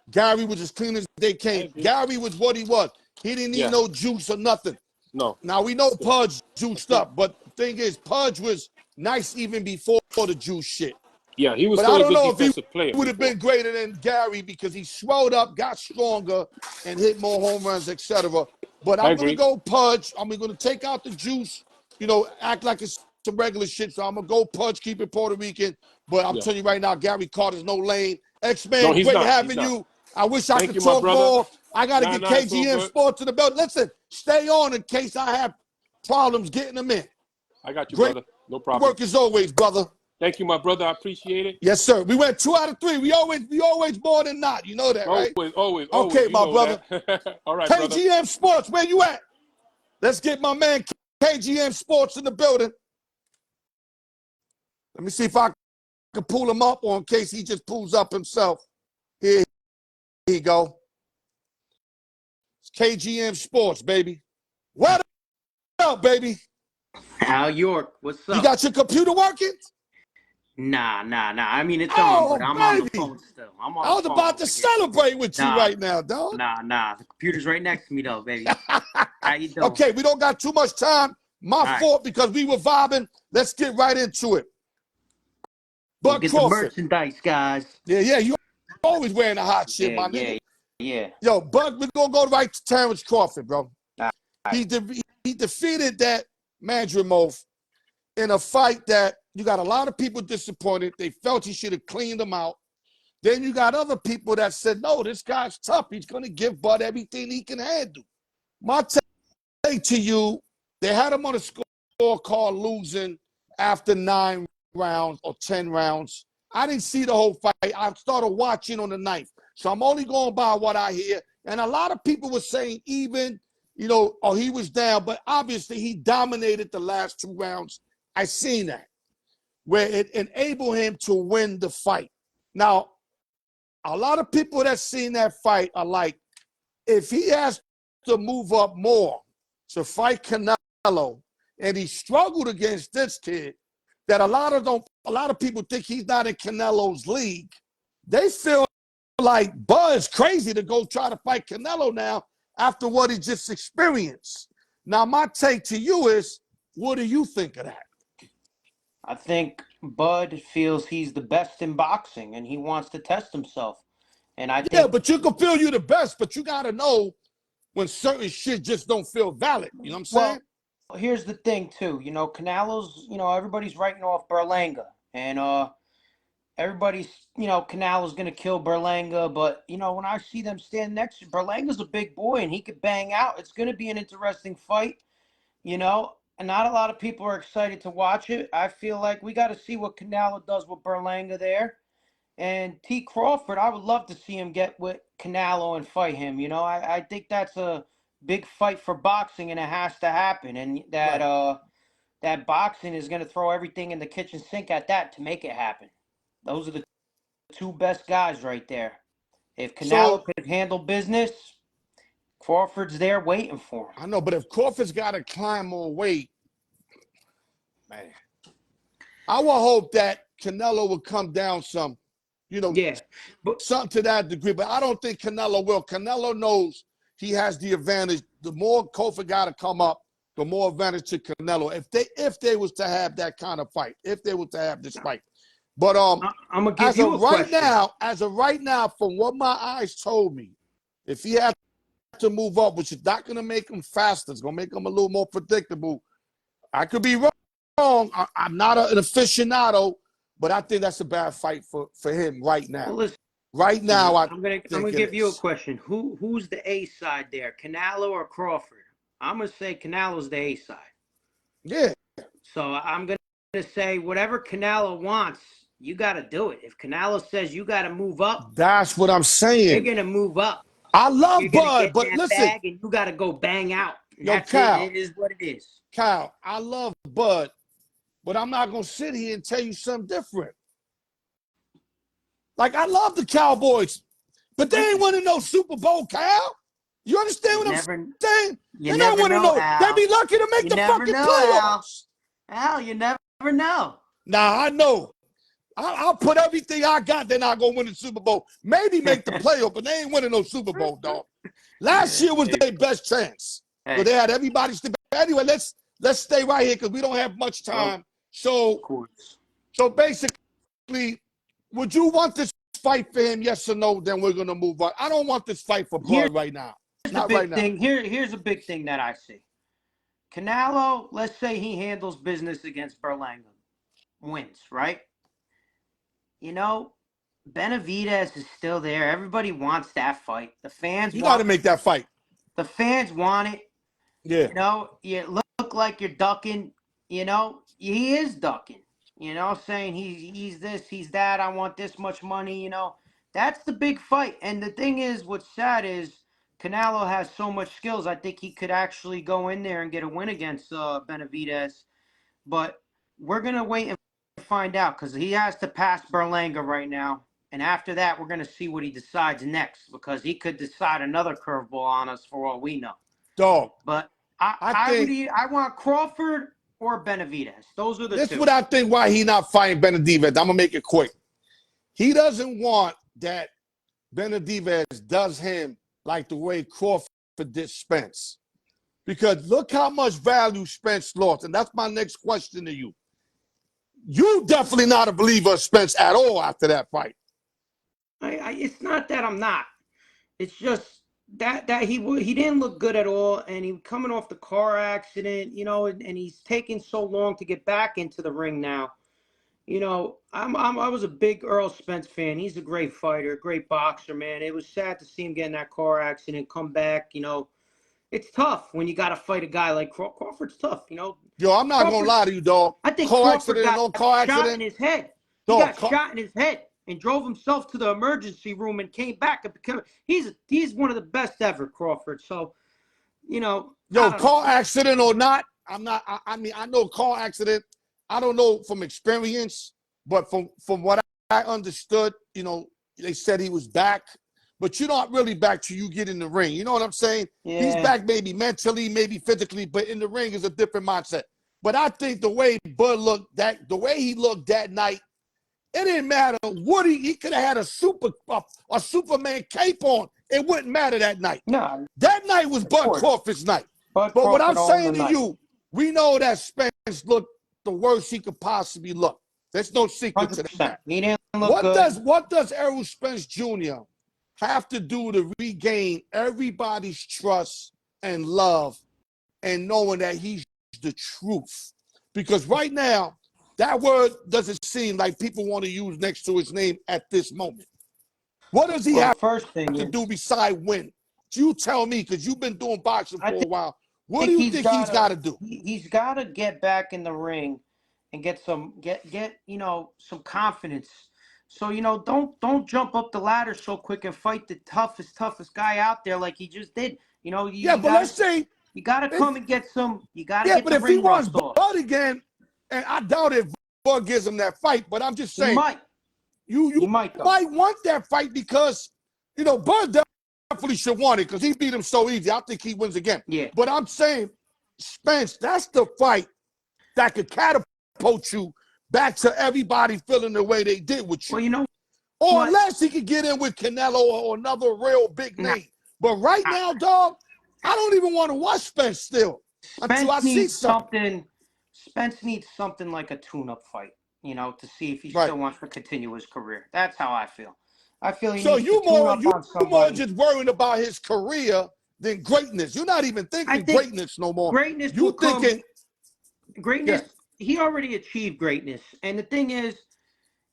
Gary was as clean as they came. Gary was what he was. He didn't need no juice or nothing. No. Now we know Pudge juiced up, but the thing is, Pudge was nice even before the juice shit. Yeah, he was still a good defensive player. He would have been greater than Gary because he swelled up, got stronger, and hit more home runs, etc. But I'm going to go Pudge. I'm going to take out the juice, act like it's some regular shit. So I'm going to go Pudge, keep it Puerto Rican. But I'm telling you right now, Gary Carter's no lane. X-Man, great having you. I wish I could talk more. I got to get KGM Sports to the belt. Listen, stay on in case I have problems getting them in. I got you, brother. No problem. Work as always, brother. Thank you, my brother. I appreciate it. Yes, sir. We went 2 out of 3. We always more than not. You know that, right? Always. Okay, my brother. All right, KGM brother. Sports, where you at? Let's get my man KGM Sports in the building. Let me see if I can pull him up, or in case he just pulls up himself. Here you go. It's KGM Sports, baby. What up, baby? Al York, what's up? You got your computer working? Nah. I mean, it's on, but I'm on the phone still. I was about to celebrate with you right now, dog. Nah. The computer's right next to me, though, baby. How you doing? Okay, we don't got too much time. My fault because we were vibing. Let's get right into it. Buck get Crawford. The merchandise, guys. Yeah. You always wearing the hot shit, my nigga. Yeah. Yo, Buck, we're going to go right to Terrence Crawford, bro. He defeated that Madrimov in a fight that you got a lot of people disappointed. They felt he should have cleaned them out. Then you got other people that said, no, this guy's tough. He's going to give Bud everything he can handle. My take to you, they had him on a scorecard losing after 9 rounds or 10 rounds. I didn't see the whole fight. I started watching on the 9th. So I'm only going by what I hear. And a lot of people were saying even, he was down. But obviously he dominated the last 2 rounds. I seen that, where it enabled him to win the fight. Now, a lot of people that seen that fight are like, if he has to move up more to fight Canelo, and he struggled against this kid, that a lot of people think he's not in Canelo's league. They feel like Bud's crazy to go try to fight Canelo now after what he just experienced. Now, my take to you is, what do you think of that? I think Bud feels he's the best in boxing, and he wants to test himself. And I think, but you can feel you're the best, but you got to know when certain shit just don't feel valid. You know what I'm saying? Well, here's the thing, too. Canelo's, everybody's writing off Berlanga. And everybody's, Canelo's going to kill Berlanga. But, when I see them stand next to Berlanga's a big boy, and he could bang out. It's going to be an interesting fight, And not a lot of people are excited to watch it. I feel like we got to see what Canelo does with Berlanga there. And T. Crawford, I would love to see him get with Canelo and fight him. I think that's a big fight for boxing, and it has to happen. And that boxing is going to throw everything in the kitchen sink at that to make it happen. Those are the 2 best guys right there. If Canelo could handle business, Crawford's there waiting for him. I know, but if Crawford's got to climb more weight, man, I would hope that Canelo would come down some, something to that degree. But I don't think Canelo will. Canelo knows he has the advantage. The more Crawford got to come up, the more advantage to Canelo. If they was to have that kind of fight, if they were to have this fight. But I'm gonna give you a question. As of right now, from what my eyes told me, if he had to move up, which is not going to make him faster, it's going to make him a little more predictable. I could be wrong. I'm not an aficionado, but I think that's a bad fight for him right now. Well, listen, right now, I'm gonna give you a question. Who's the A side there, Canelo or Crawford? I'm gonna say Canelo's the A side. Yeah. So I'm gonna say whatever Canelo wants, you got to do it. If Canelo says you got to move up, that's what I'm saying. You're gonna move up. I love You're Bud, get but that listen, bag and you got to go bang out. Yo, That's Kyle, it. It is what it is. Kyle, I love Bud, but I'm not gonna sit here and tell you something different. Like, I love the Cowboys, but they ain't winning no Super Bowl, Kyle. You understand what I'm saying? They not winning no. They be lucky to make the fucking playoffs. Al, you never know. Nah, I know. I'll put everything I got. They're not gonna win the Super Bowl. Maybe make the playoff, but they ain't winning no Super Bowl, dog. Last year was their best chance. So they had everybody's debate. Anyway, let's stay right here because we don't have much time. So basically, would you want this fight for him? Yes or no? Then we're gonna move on. I don't want this fight for Bud right now. Not right now. Here's a big thing that I see. Canelo, let's say he handles business against Berlanga, wins, right? You know, Benavidez is still there. Everybody wants that fight. The fans you got to make that fight. The fans want it. Yeah. You know, you look like you're ducking. You know, he is ducking. You know, saying he's this, he's that. I want this much money. You know, that's the big fight. And the thing is, what's sad is Canelo has so much skills. I think he could actually go in there and get a win against Benavidez. But we're gonna wait and find out because he has to pass Berlanga right now. And after that, we're going to see what he decides next because he could decide another curveball on us for all we know. Dog. But I want Crawford or Benavidez. Those are the two. This is what I think why he not fighting Benavidez. I'm going to make it quick. He doesn't want that Benavidez does him like the way Crawford did Spence. Because look how much value Spence lost. And that's my next question to you. You definitely not a believer of Spence at all after that fight. It's not that I'm not. It's just that he didn't look good at all, and he coming off the car accident, you know, and he's taking so long to get back into the ring now. You know, I was a big Earl Spence fan. He's a great fighter, great boxer, man. It was sad to see him get in that car accident, come back. You know, it's tough when you got to fight a guy like Crawford's tough. You know. Yo, I'm not gonna lie to you, dog. I think car Crawford got shot in his head. He got shot in his head and drove himself to the emergency room and came back. He's one of the best ever, Crawford. So, you know. Yo, car accident or not, I'm not. I mean, I know car accident. I don't know from experience, but from what I understood, you know, they said he was back, but you're not really back till you get in the ring. You know what I'm saying? Yeah. He's back maybe mentally, maybe physically, but in the ring is a different mindset. But I think the way Bud looked, the way he looked that night, it didn't matter what he could have had a Superman cape on. It wouldn't matter that night. No. That night was Bud Crawford's night. But what I'm saying to you, we know that Spence looked the worst he could possibly look. There's no secret 100%. To that. He didn't look good. What does Errol Spence Jr. have to do to regain everybody's trust and love and knowing that he's the truth? Because right now, that word doesn't seem like people want to use next to his name at this moment. What does he have to do besides win? You tell me, because you've been doing boxing for a while. What do you think he's got to do? He's got to get back in the ring and get you know, some confidence. So, you know, don't jump up the ladder so quick and fight the toughest guy out there like he just did. You know, let's say you got to come and get some. You got to get the ring. Yeah, but if he wants Bud again, and I doubt if Bud gives him that fight, but I'm just saying, you might want that fight because, you know, Bud definitely should want it because he beat him so easy. I think he wins again. Yeah. But I'm saying, Spence, that's the fight that could catapult you back to everybody feeling the way they did with you. Well, you know, or unless he could get in with Canelo or another real big name. But right now, dog, I don't even want to watch Spence still until I see something. Spence needs something like a tune-up fight, you know, to see if he still wants to continue his career. That's how I feel. I feel he needs to tune up on somebody. More just worrying about his career than greatness. You're not even thinking greatness no more. Greatness you thinking greatness. Yeah. He already achieved greatness, and the thing is,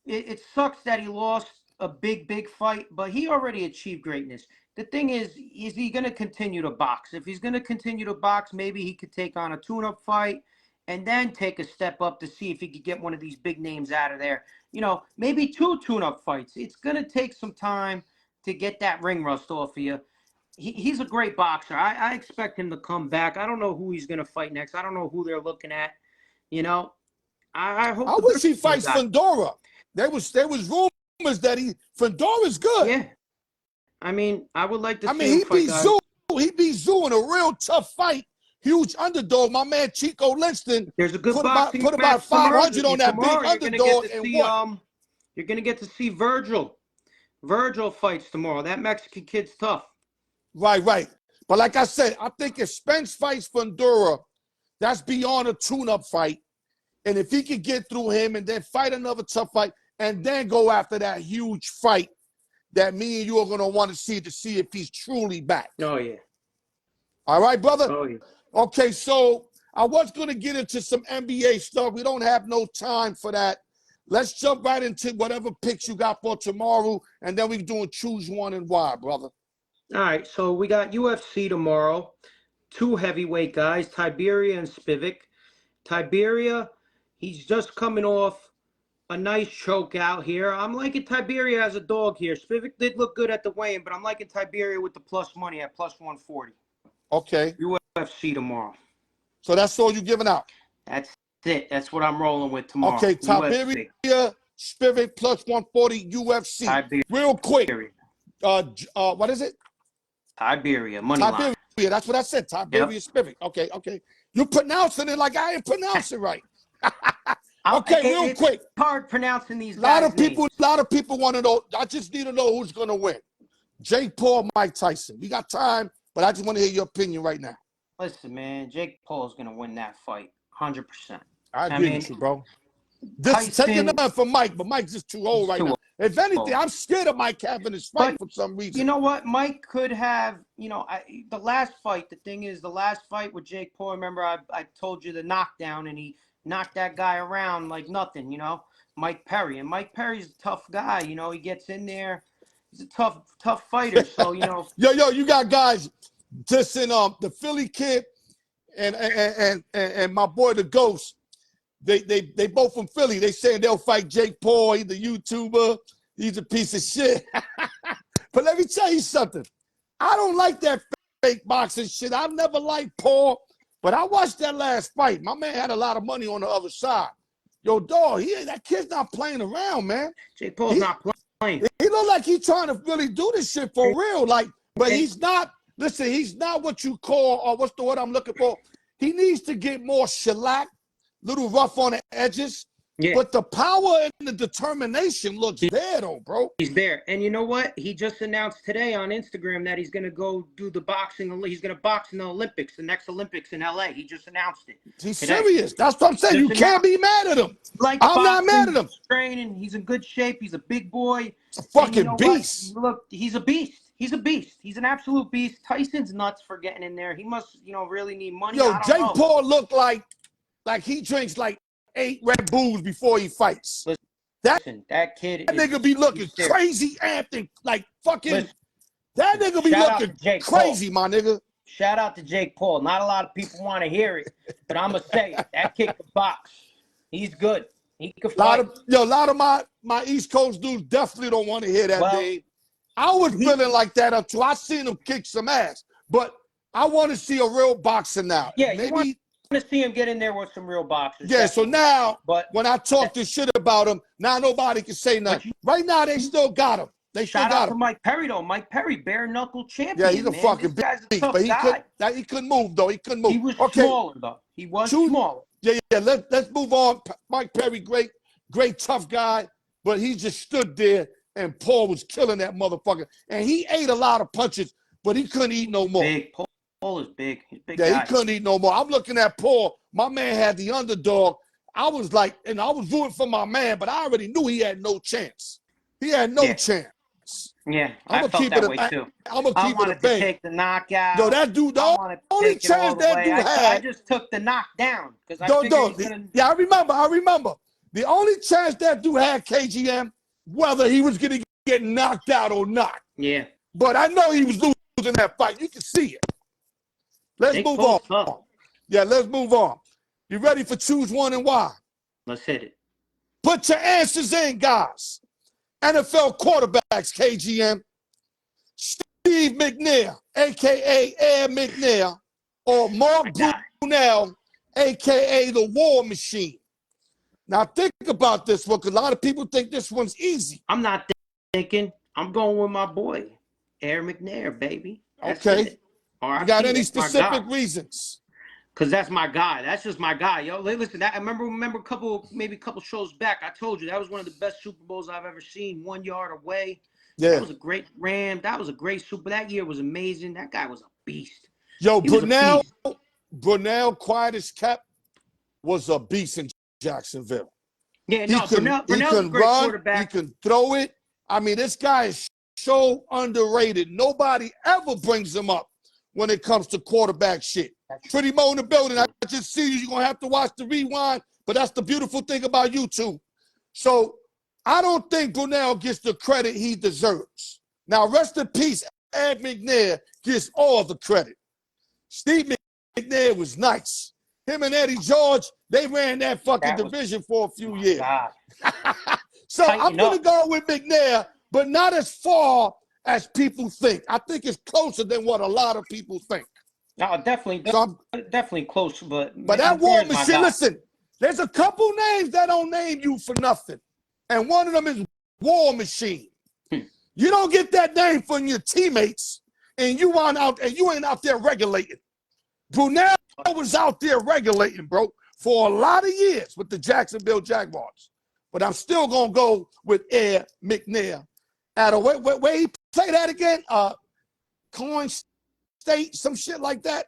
it sucks that he lost a big fight, but he already achieved greatness. The thing is he going to continue to box? If he's going to continue to box, maybe he could take on a tune-up fight and then take a step up to see if he could get one of these big names out of there. You know, maybe 2 tune-up fights. It's going to take some time to get that ring rust off of you. He's a great boxer. I expect him to come back. I don't know who he's going to fight next. I don't know who they're looking at. You know, I hope. I wish he fights Fundora. There was rumors that Fundora's good. Yeah. I mean, I would like to see him fight guys. He beat Zoo in a real tough fight. Huge underdog. My man Chico Linston. There's a good put boxing about 500 on that big tomorrow, underdog and won. You're gonna get to see Virgil. Virgil fights tomorrow. That Mexican kid's tough. Right. But like I said, I think if Spence fights Fundora, that's beyond a tune-up fight. And if he could get through him and then fight another tough fight and then go after that huge fight that me and you are going to want to see if he's truly back. Oh, yeah. All right, brother? Oh, yeah. Okay, so I was going to get into some NBA stuff. We don't have no time for that. Let's jump right into whatever picks you got for tomorrow, and then we're doing choose one and why, brother. All right, so we got UFC tomorrow. 2 heavyweight guys, Tiberia and Spivak. Tiberia, he's just coming off a nice choke out here. I'm liking Tiberia as a dog here. Spivak did look good at the weigh-in, but I'm liking Tiberia with the plus money at plus 140. Okay. UFC tomorrow. So that's all you're giving out? That's it. That's what I'm rolling with tomorrow. Okay, Tiberia, Spivak plus 140 UFC. Tiberia. Real quick. What is it? Tiberia. Money line. Yeah, that's what I said. Tiberia Spivak. Okay. You're pronouncing it like I ain't pronouncing right. Okay, real quick. It's hard pronouncing these guys' names. A lot of people want to know. I just need to know who's going to win. Jake Paul, Mike Tyson. We got time, but I just want to hear your opinion right now. Listen, man, Jake Paul's going to win that fight 100%. I agree with you, bro. Taking none for Mike, but Mike's just too old right now. If anything, I'm scared of Mike having this fight for some reason. You know what? Mike could have, the last fight, the thing is, the last fight with Jake Paul, remember I told you the knockdown, and he knocked that guy around like nothing, Mike Perry. And Mike Perry's a tough guy, he gets in there. He's a tough fighter, so, Yo, you got guys just in the Philly kid and my boy, the Ghost. They both from Philly. They saying they'll fight Jake Paul. He's a YouTuber. He's a piece of shit. But let me tell you something. I don't like that fake boxing shit. I've never liked Paul, but I watched that last fight. My man had a lot of money on the other side. Yo, dog, that kid's not playing around, man. Jake Paul's not playing. He look like he's trying to really do this shit for real. But he's not. Listen, he's not what you call, or what's the word I'm looking for? He needs to get more shellac. Little rough on the edges, but the power and the determination looks there, though, bro. He's there. And you know what? He just announced today on Instagram that he's going to go do the boxing. He's going to box in the Olympics, the next Olympics in L.A. He just announced it. He's serious. That's what I'm saying. You can't be mad at him. I'm not mad at him. Training. He's in good shape. He's a big boy. He's a fucking beast. Look, he's a beast. He's a beast. He's an absolute beast. Tyson's nuts for getting in there. He must, really need money. Yo, Jake Paul looked like he drinks like 8 Red Bulls before he fights. Listen, that kid. That nigga be looking crazy, Anthony. Like fucking. Listen, that nigga be looking crazy, my nigga. Shout out to Jake Paul. Not a lot of people want to hear it, but I'm gonna say it. That kid can box. He's good. He can fight. A lot of my East Coast dudes definitely don't want to hear that. Dave. I was feeling like that until I seen him kick some ass. But I want to see a real boxer now. Yeah, maybe. To see him get in there with some real boxers. Yeah, so now when I talk this shit about him, now nobody can say nothing. Right now, they still got him. They still got him. Shout out to Mike Perry, though. Mike Perry, bare knuckle champion. Yeah, he's a fucking beast. But he couldn't move, though. He couldn't move. He was smaller, though. He was smaller. Yeah. Let's move on. Mike Perry, great tough guy, but he just stood there, and Paul was killing that motherfucker. And he ate a lot of punches, but he couldn't eat no more. Paul is big. He's big guy. He couldn't eat no more. I'm looking at Paul. My man had the underdog. I was like, and I was rooting for my man, but I already knew he had no chance. He had no chance. Yeah, I felt that way too. I'm going to keep it a bang. Take the knockout. Yo, that dude, the only chance that dude had. I just took the knockdown. I remember. The only chance that dude had, KGM, whether he was going to get knocked out or not. Yeah. But I know he was losing that fight. You can see it. Let's move on. Tough. Yeah, let's move on. You ready for choose one and why? Let's hit it. Put your answers in, guys. NFL quarterbacks, KGM. Steve McNair, a.k.a. Air McNair, or Mark Brunell, a.k.a. the War Machine. Now, think about this one, because a lot of people think this one's easy. I'm not thinking. I'm going with my boy, Air McNair, baby. That's okay. It. You got any specific reasons? Because that's my guy. That's just my guy. Yo, listen, I remember maybe a couple shows back, I told you that was one of the best Super Bowls I've ever seen, 1 yard away. Yeah. That was a great Ram. That was a great Super. That year was amazing. That guy was a beast. Yo, Brunell, quiet as kept, was a beast in Jacksonville. Yeah, no, Brunell's a great quarterback. He can throw it. I mean, this guy is so underrated. Nobody ever brings him up when it comes to quarterback shit. Pretty Mo in the building. I just see you. You're going to have to watch the rewind, but that's the beautiful thing about YouTube. So I don't think Brunell gets the credit he deserves. Now, rest in peace, Ed McNair gets all the credit. Steve McNair was nice. Him and Eddie George, they ran that fucking division for a few years. So I'm going to go with McNair, but not as far as people think. I think it's closer than what a lot of people think. No, definitely close. But that War Machine, listen, there's a couple names that don't name you for nothing. And one of them is War Machine. You don't get that name from your teammates, and you ain't out there regulating. Brunell was out there regulating, bro, for a lot of years with the Jacksonville Jaguars. But I'm still gonna go with Air McNair. Where he played that again? Coin State, some shit like that.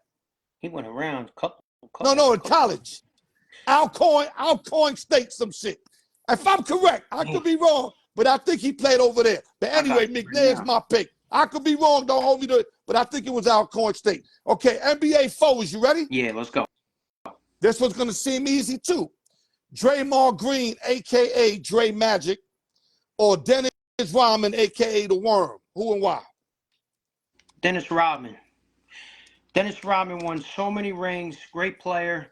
He went around couple No, in college. Alcoin State, some shit. If I'm correct, I could be wrong, but I think he played over there. But anyway, McNair's my pick. I could be wrong, don't hold me to it, but I think it was Alcoin State. Okay, NBA foes, you ready? Yeah, let's go. This one's gonna seem easy too. Draymond Green, a.k.a. Dre Magic, or Dennis Rodman, a.k.a. The Worm. Who and why? Dennis Rodman. Dennis Rodman won so many rings, great player.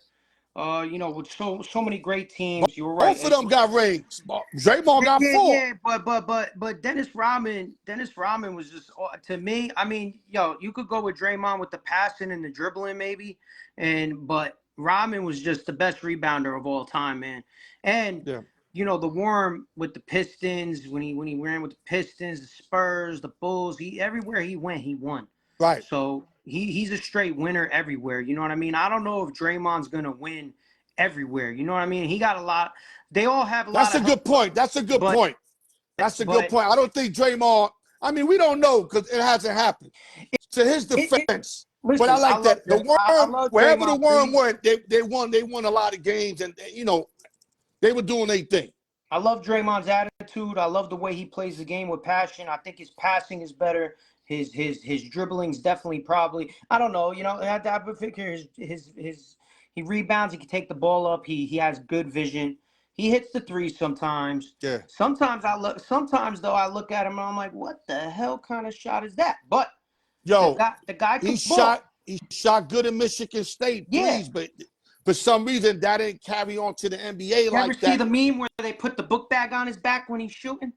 With so many great teams. You were right. Both of them got rings. Draymond got 4. Yeah, but Dennis Rodman was just, to me, I mean, you could go with Draymond with the passing and the dribbling maybe, but Rodman was just the best rebounder of all time, man. And the Worm with the Pistons, when he ran with the Pistons, the Spurs, the Bulls, everywhere he went, he won. Right. So he's a straight winner everywhere. You know what I mean? I don't know if Draymond's gonna win everywhere. You know what I mean? He got a lot. They all have a lot. That's a good point. That's a good point. I don't think Draymond. I mean, we don't know because it hasn't happened. To his defense, but I like that. The Worm, wherever the Worm went, they won. They won a lot of games, and they were doing their thing. I love Draymond's attitude. I love the way he plays the game with passion. I think his passing is better. His dribbling's definitely probably, I don't know, I figure he rebounds, he can take the ball up, he has good vision. He hits the three sometimes. Yeah. Sometimes I look at him and I'm like, what the hell kind of shot is that? But the guy he shot good in Michigan State, please, but for some reason that didn't carry on to the NBA like that. You ever see the meme where they put the book bag on his back when he's shooting?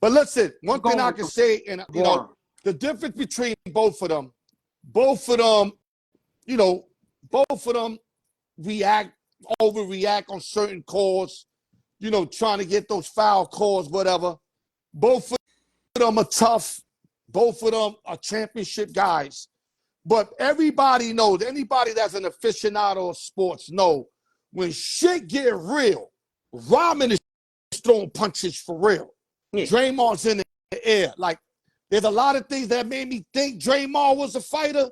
But listen, one thing I can say, and the difference between both of them, overreact on certain calls, trying to get those foul calls, whatever. Both of them are tough. Both of them are championship guys. But everybody knows, anybody that's an aficionado of sports know, when shit get real, Rodman is throwing punches for real. Yeah. Draymond's in the air. Like, there's a lot of things that made me think Draymond was a fighter,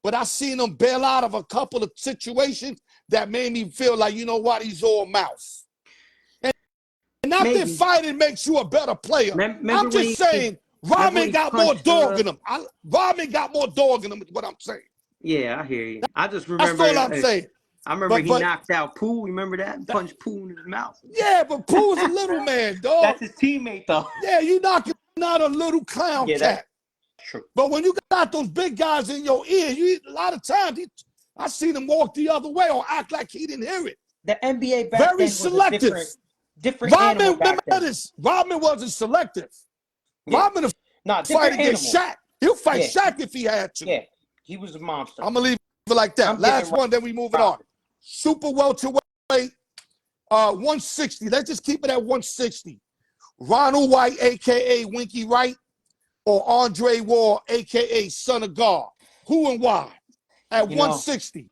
but I seen him bail out of a couple of situations that made me feel like, you know what, he's all mouth. And not that fighting makes you a better player. I'm just saying, Rodman got more dog in him. Rodman got more dog in him is what I'm saying. Yeah, I hear you. I just remember. That's all I'm saying. I remember he knocked out Pooh. Remember that? Punched Pooh in his mouth. Yeah, but Pooh is a little man, dog. That's his teammate, though. Yeah, you knocking out a little clown cat. That's true. But when you got those big guys in your ear, a lot of times I see them walk the other way or act like he didn't hear it. The NBA back very then was selective. Different animal back then. Rodman wasn't selective. Yeah. Rodman fight against Shaq. He'll fight Shaq if he had to. Yeah, he was a monster. I'm gonna leave it like that. Last one, then we move it on. Super welterweight, 160. Let's just keep it at 160. Ronald White, aka Winky Wright, or Andre Ward, aka Son of God. Who and why? At 160.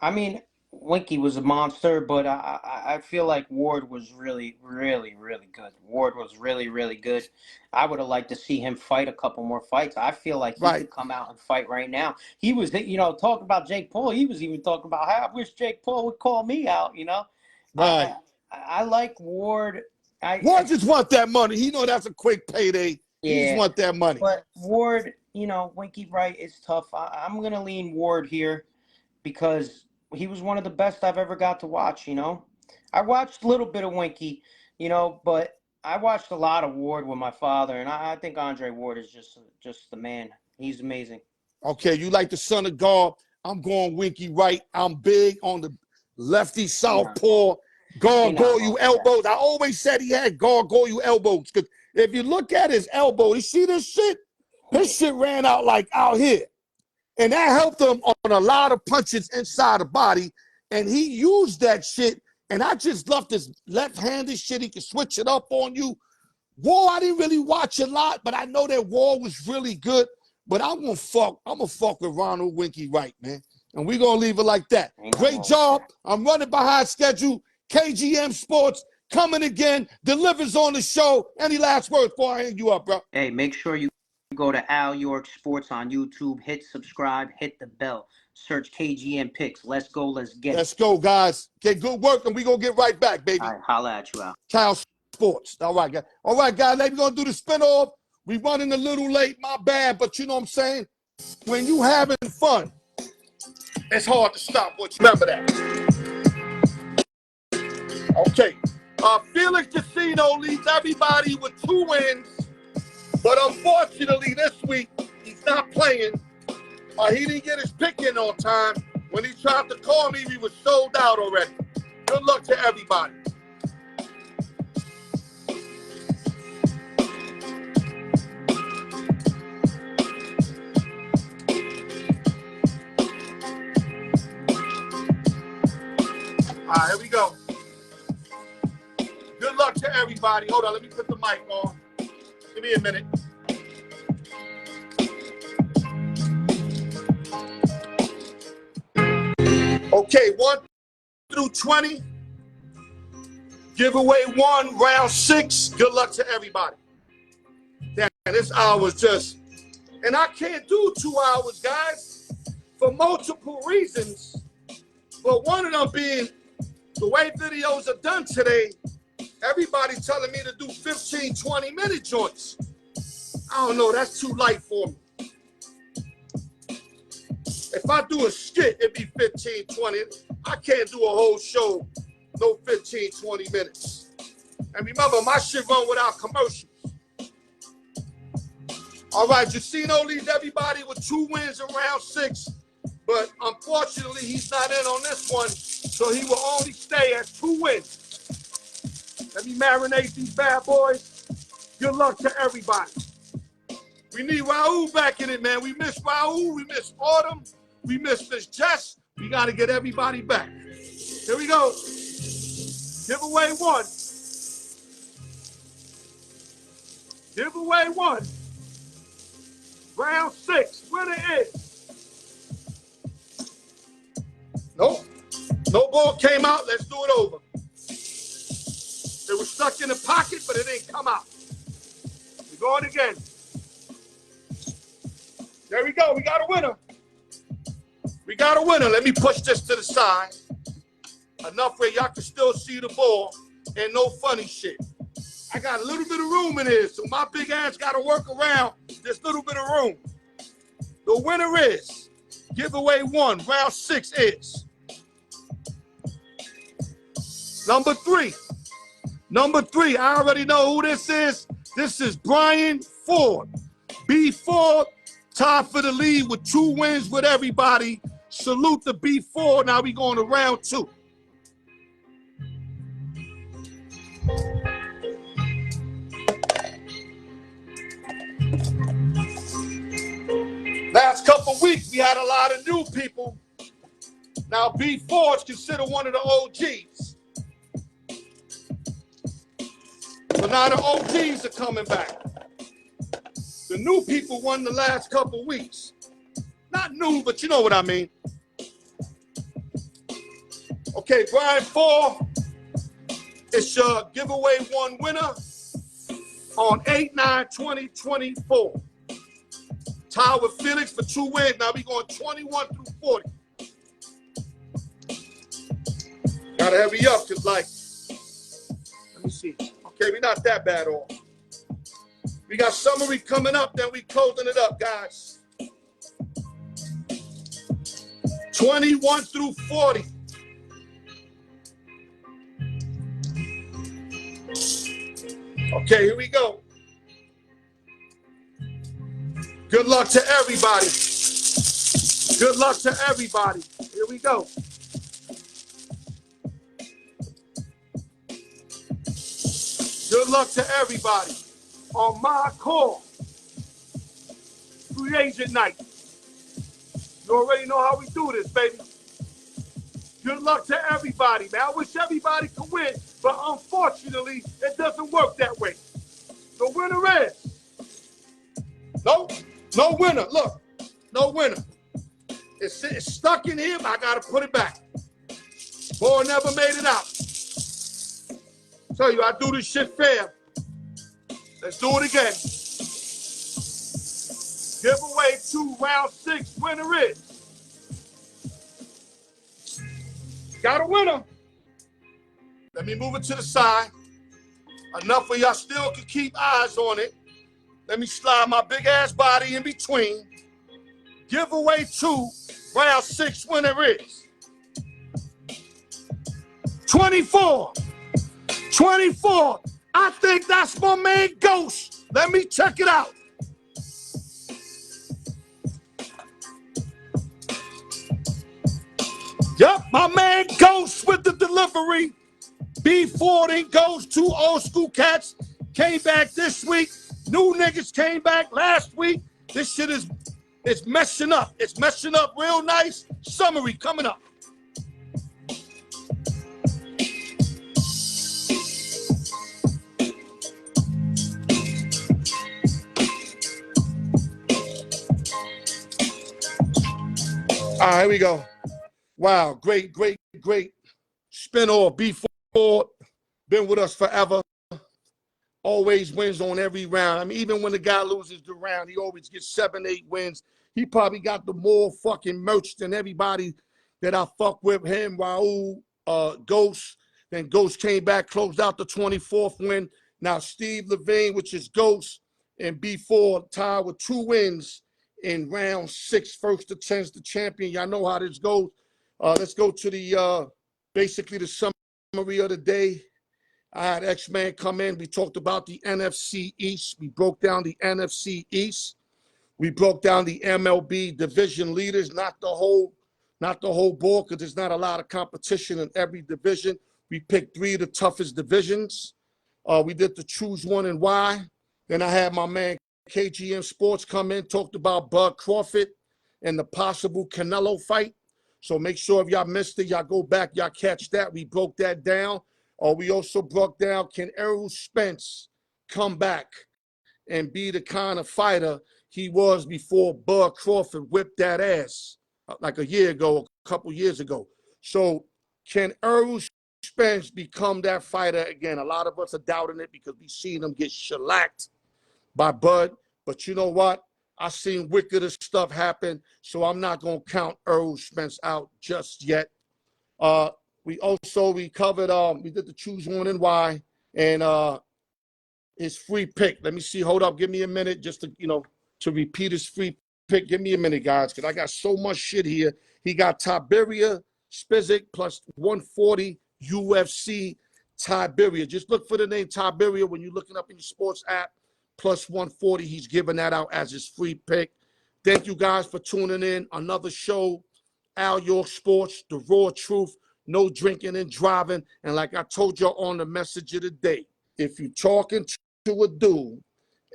I mean, Winky was a monster, but I feel like Ward was really, really, really good. Ward was really, really good. I would have liked to see him fight a couple more fights. I feel like he could come out and fight right now. He was, talking about Jake Paul. He was even talking about how I wish Jake Paul would call me out, Right. I like Ward. Ward just want that money. He know that's a quick payday. Yeah. He just want that money. But Ward, Winky Wright is tough. I'm going to lean Ward here because he was one of the best I've ever got to watch, I watched a little bit of Winky, but I watched a lot of Ward with my father, and I think Andre Ward is just the man. He's amazing. Okay, you like the Son of God. I'm going Winky Wright. I'm big on the lefty southpaw. Gargoyle elbows. I always said he had gargoyle elbows because if you look at his elbow, you see this shit? His shit ran out like out here. And that helped him on a lot of punches inside the body. And he used that shit. And I just love this left-handed shit. He can switch it up on you. War, I didn't really watch a lot, but I know that War was really good. But I'm gonna fuck with Ronald Winky Wright, man. And we're gonna leave it like that. Great job. I'm running behind schedule. KGM Sports coming again, delivers on the show. Any last words before I hang you up, bro? Hey, make sure you go to Al York Sports on YouTube. Hit subscribe. Hit the bell. Search KGM Picks. Let's go. Let's get it. Let's go, guys. Get good work, and we're going to get right back, baby. All right, holla at you, Al. Cal Sports. All right, guys. All right, guys. We're going to do the spin-off. We running a little late. My bad, but you know what I'm saying? When you having fun, it's hard to stop. Remember that. Okay. Felix Casino leads everybody with 2 wins. But unfortunately, this week, he's not playing. He didn't get his pick in on time. When he tried to call me, we were sold out already. Good luck to everybody. All right, here we go. Good luck to everybody. Hold on, let me put the mic on. Give me a minute. Okay, 1 through 20. Giveaway 1, round 6. Good luck to everybody. Damn, this hour is just, and I can't do 2 hours, guys, for multiple reasons. But one of them being the way videos are done today. Everybody's telling me to do 15, 20-minute joints. I don't know, that's too light for me. If I do a skit, it'd be 15, 20. I can't do a whole show, no 15, 20 minutes. And remember, my shit run without commercials. All right, Jusino leads everybody with 2 wins in round 6. But unfortunately, he's not in on this one, so he will only stay at 2 wins. Let me marinate these bad boys. Good luck to everybody. We need Raul back in it, man. We miss Raul. We miss Autumn. We miss Miss Jess. We got to get everybody back. Here we go. Giveaway 1. Giveaway 1. Round 6. Winner is. Nope. No ball came out. Let's do it over. It was stuck in the pocket, but it didn't come out. We're going again. There we go. We got a winner. We got a winner. Let me push this to the side. Enough where y'all can still see the ball and no funny shit. I got a little bit of room in here, so my big ass got to work around this little bit of room. The winner is Giveaway 1, round 6 is number 3. Number 3, I already know who this is. This is Brian Ford. B. Ford, tied for the lead with 2 wins with everybody. Salute to B. Ford. Now we going to round 2. Last couple weeks, we had a lot of new people. Now, B. Ford's considered one of the OGs. So now the OGs are coming back. The new people won the last couple weeks. Not new, but you know what I mean. Okay, Brian Ford, it's your giveaway 1 winner on 8/9/2024. Tied with Felix for 2 wins. Now we going 21 through 40. Gotta hurry up, cause like, let me see. Okay, we're not that bad off. We got summary coming up, then we closing it up, guys. 21 through 40. Okay, here we go. Good luck to everybody. Good luck to everybody. Here we go. Good luck to everybody. On my call, free agent night. You already know how we do this, baby. Good luck to everybody, man. I wish everybody could win, but unfortunately, it doesn't work that way. The winner is no winner. Look, no winner. It's stuck in here, but I gotta put it back. Boy never made it out. Tell you, I do this shit fair. Let's do it again. Giveaway 2, round 6, winner is. Got a winner. Let me move it to the side. Enough of y'all still can keep eyes on it. Let me slide my big ass body in between. Giveaway 2, round 6, winner is 24. 24. I think that's my man Ghost. Let me check it out. Yep, my man Ghost with the delivery. B. Ford and Ghost, 2 old school cats, came back this week. New niggas came back last week. This shit is messing up. It's messing up real nice. Summary coming up. All right, here we go. Wow, great spin-off. B. Ford, been with us forever. Always wins on every round. I mean, even when the guy loses the round, he always gets 7, 8 wins. He probably got the more fucking merch than everybody that I fuck with. Him, Raul, Ghost. Then Ghost came back, closed out the 24th win. Now Steve Levine, which is Ghost, and B. Ford tied with 2 wins in round 6. First to 10's the champion. Y'all know how this goes. Let's go to the basically the summary of the day. I had X-Man come in. We talked about the NFC East. We broke down the NFC East. We broke down the MLB division leaders, not the whole board, because there's not a lot of competition in every division. We picked 3 of the toughest divisions. We did the choose one and why. Then I had my man KGM Sports come in, talked about Bud Crawford and the possible Canelo fight. So make sure if y'all missed it, y'all go back, y'all catch that. We broke that down. We also broke down, can Errol Spence come back and be the kind of fighter he was before Bud Crawford whipped that ass like a year ago, a couple years ago. So can Errol Spence become that fighter again? A lot of us are doubting it because we've seen him get shellacked by Bud. But you know what? I've seen wickeder stuff happen, so I'm not going to count Errol Spence out just yet. We covered, we did the choose one and why, and his free pick. Let me see, hold up, give me a minute just to, to repeat his free pick. Give me a minute, guys, because I got so much shit here. He got Tiberia Spizik plus 140 UFC Tiberia. Just look for the name Tiberia when you're looking up in your sports app. Plus 140. He's giving that out as his free pick. Thank you guys for tuning in. Another show, Al York Sports, the raw truth, no drinking and driving. And like I told y'all on the message of the day, if you're talking to a dude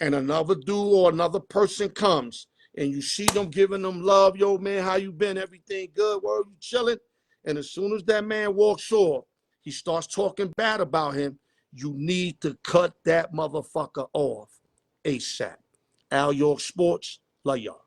and another dude or another person comes and you see them giving them love, yo, man, how you been? Everything good? Where you chilling? And as soon as that man walks off, he starts talking bad about him, you need to cut that motherfucker off ASAP. Al York Sports, love y'all.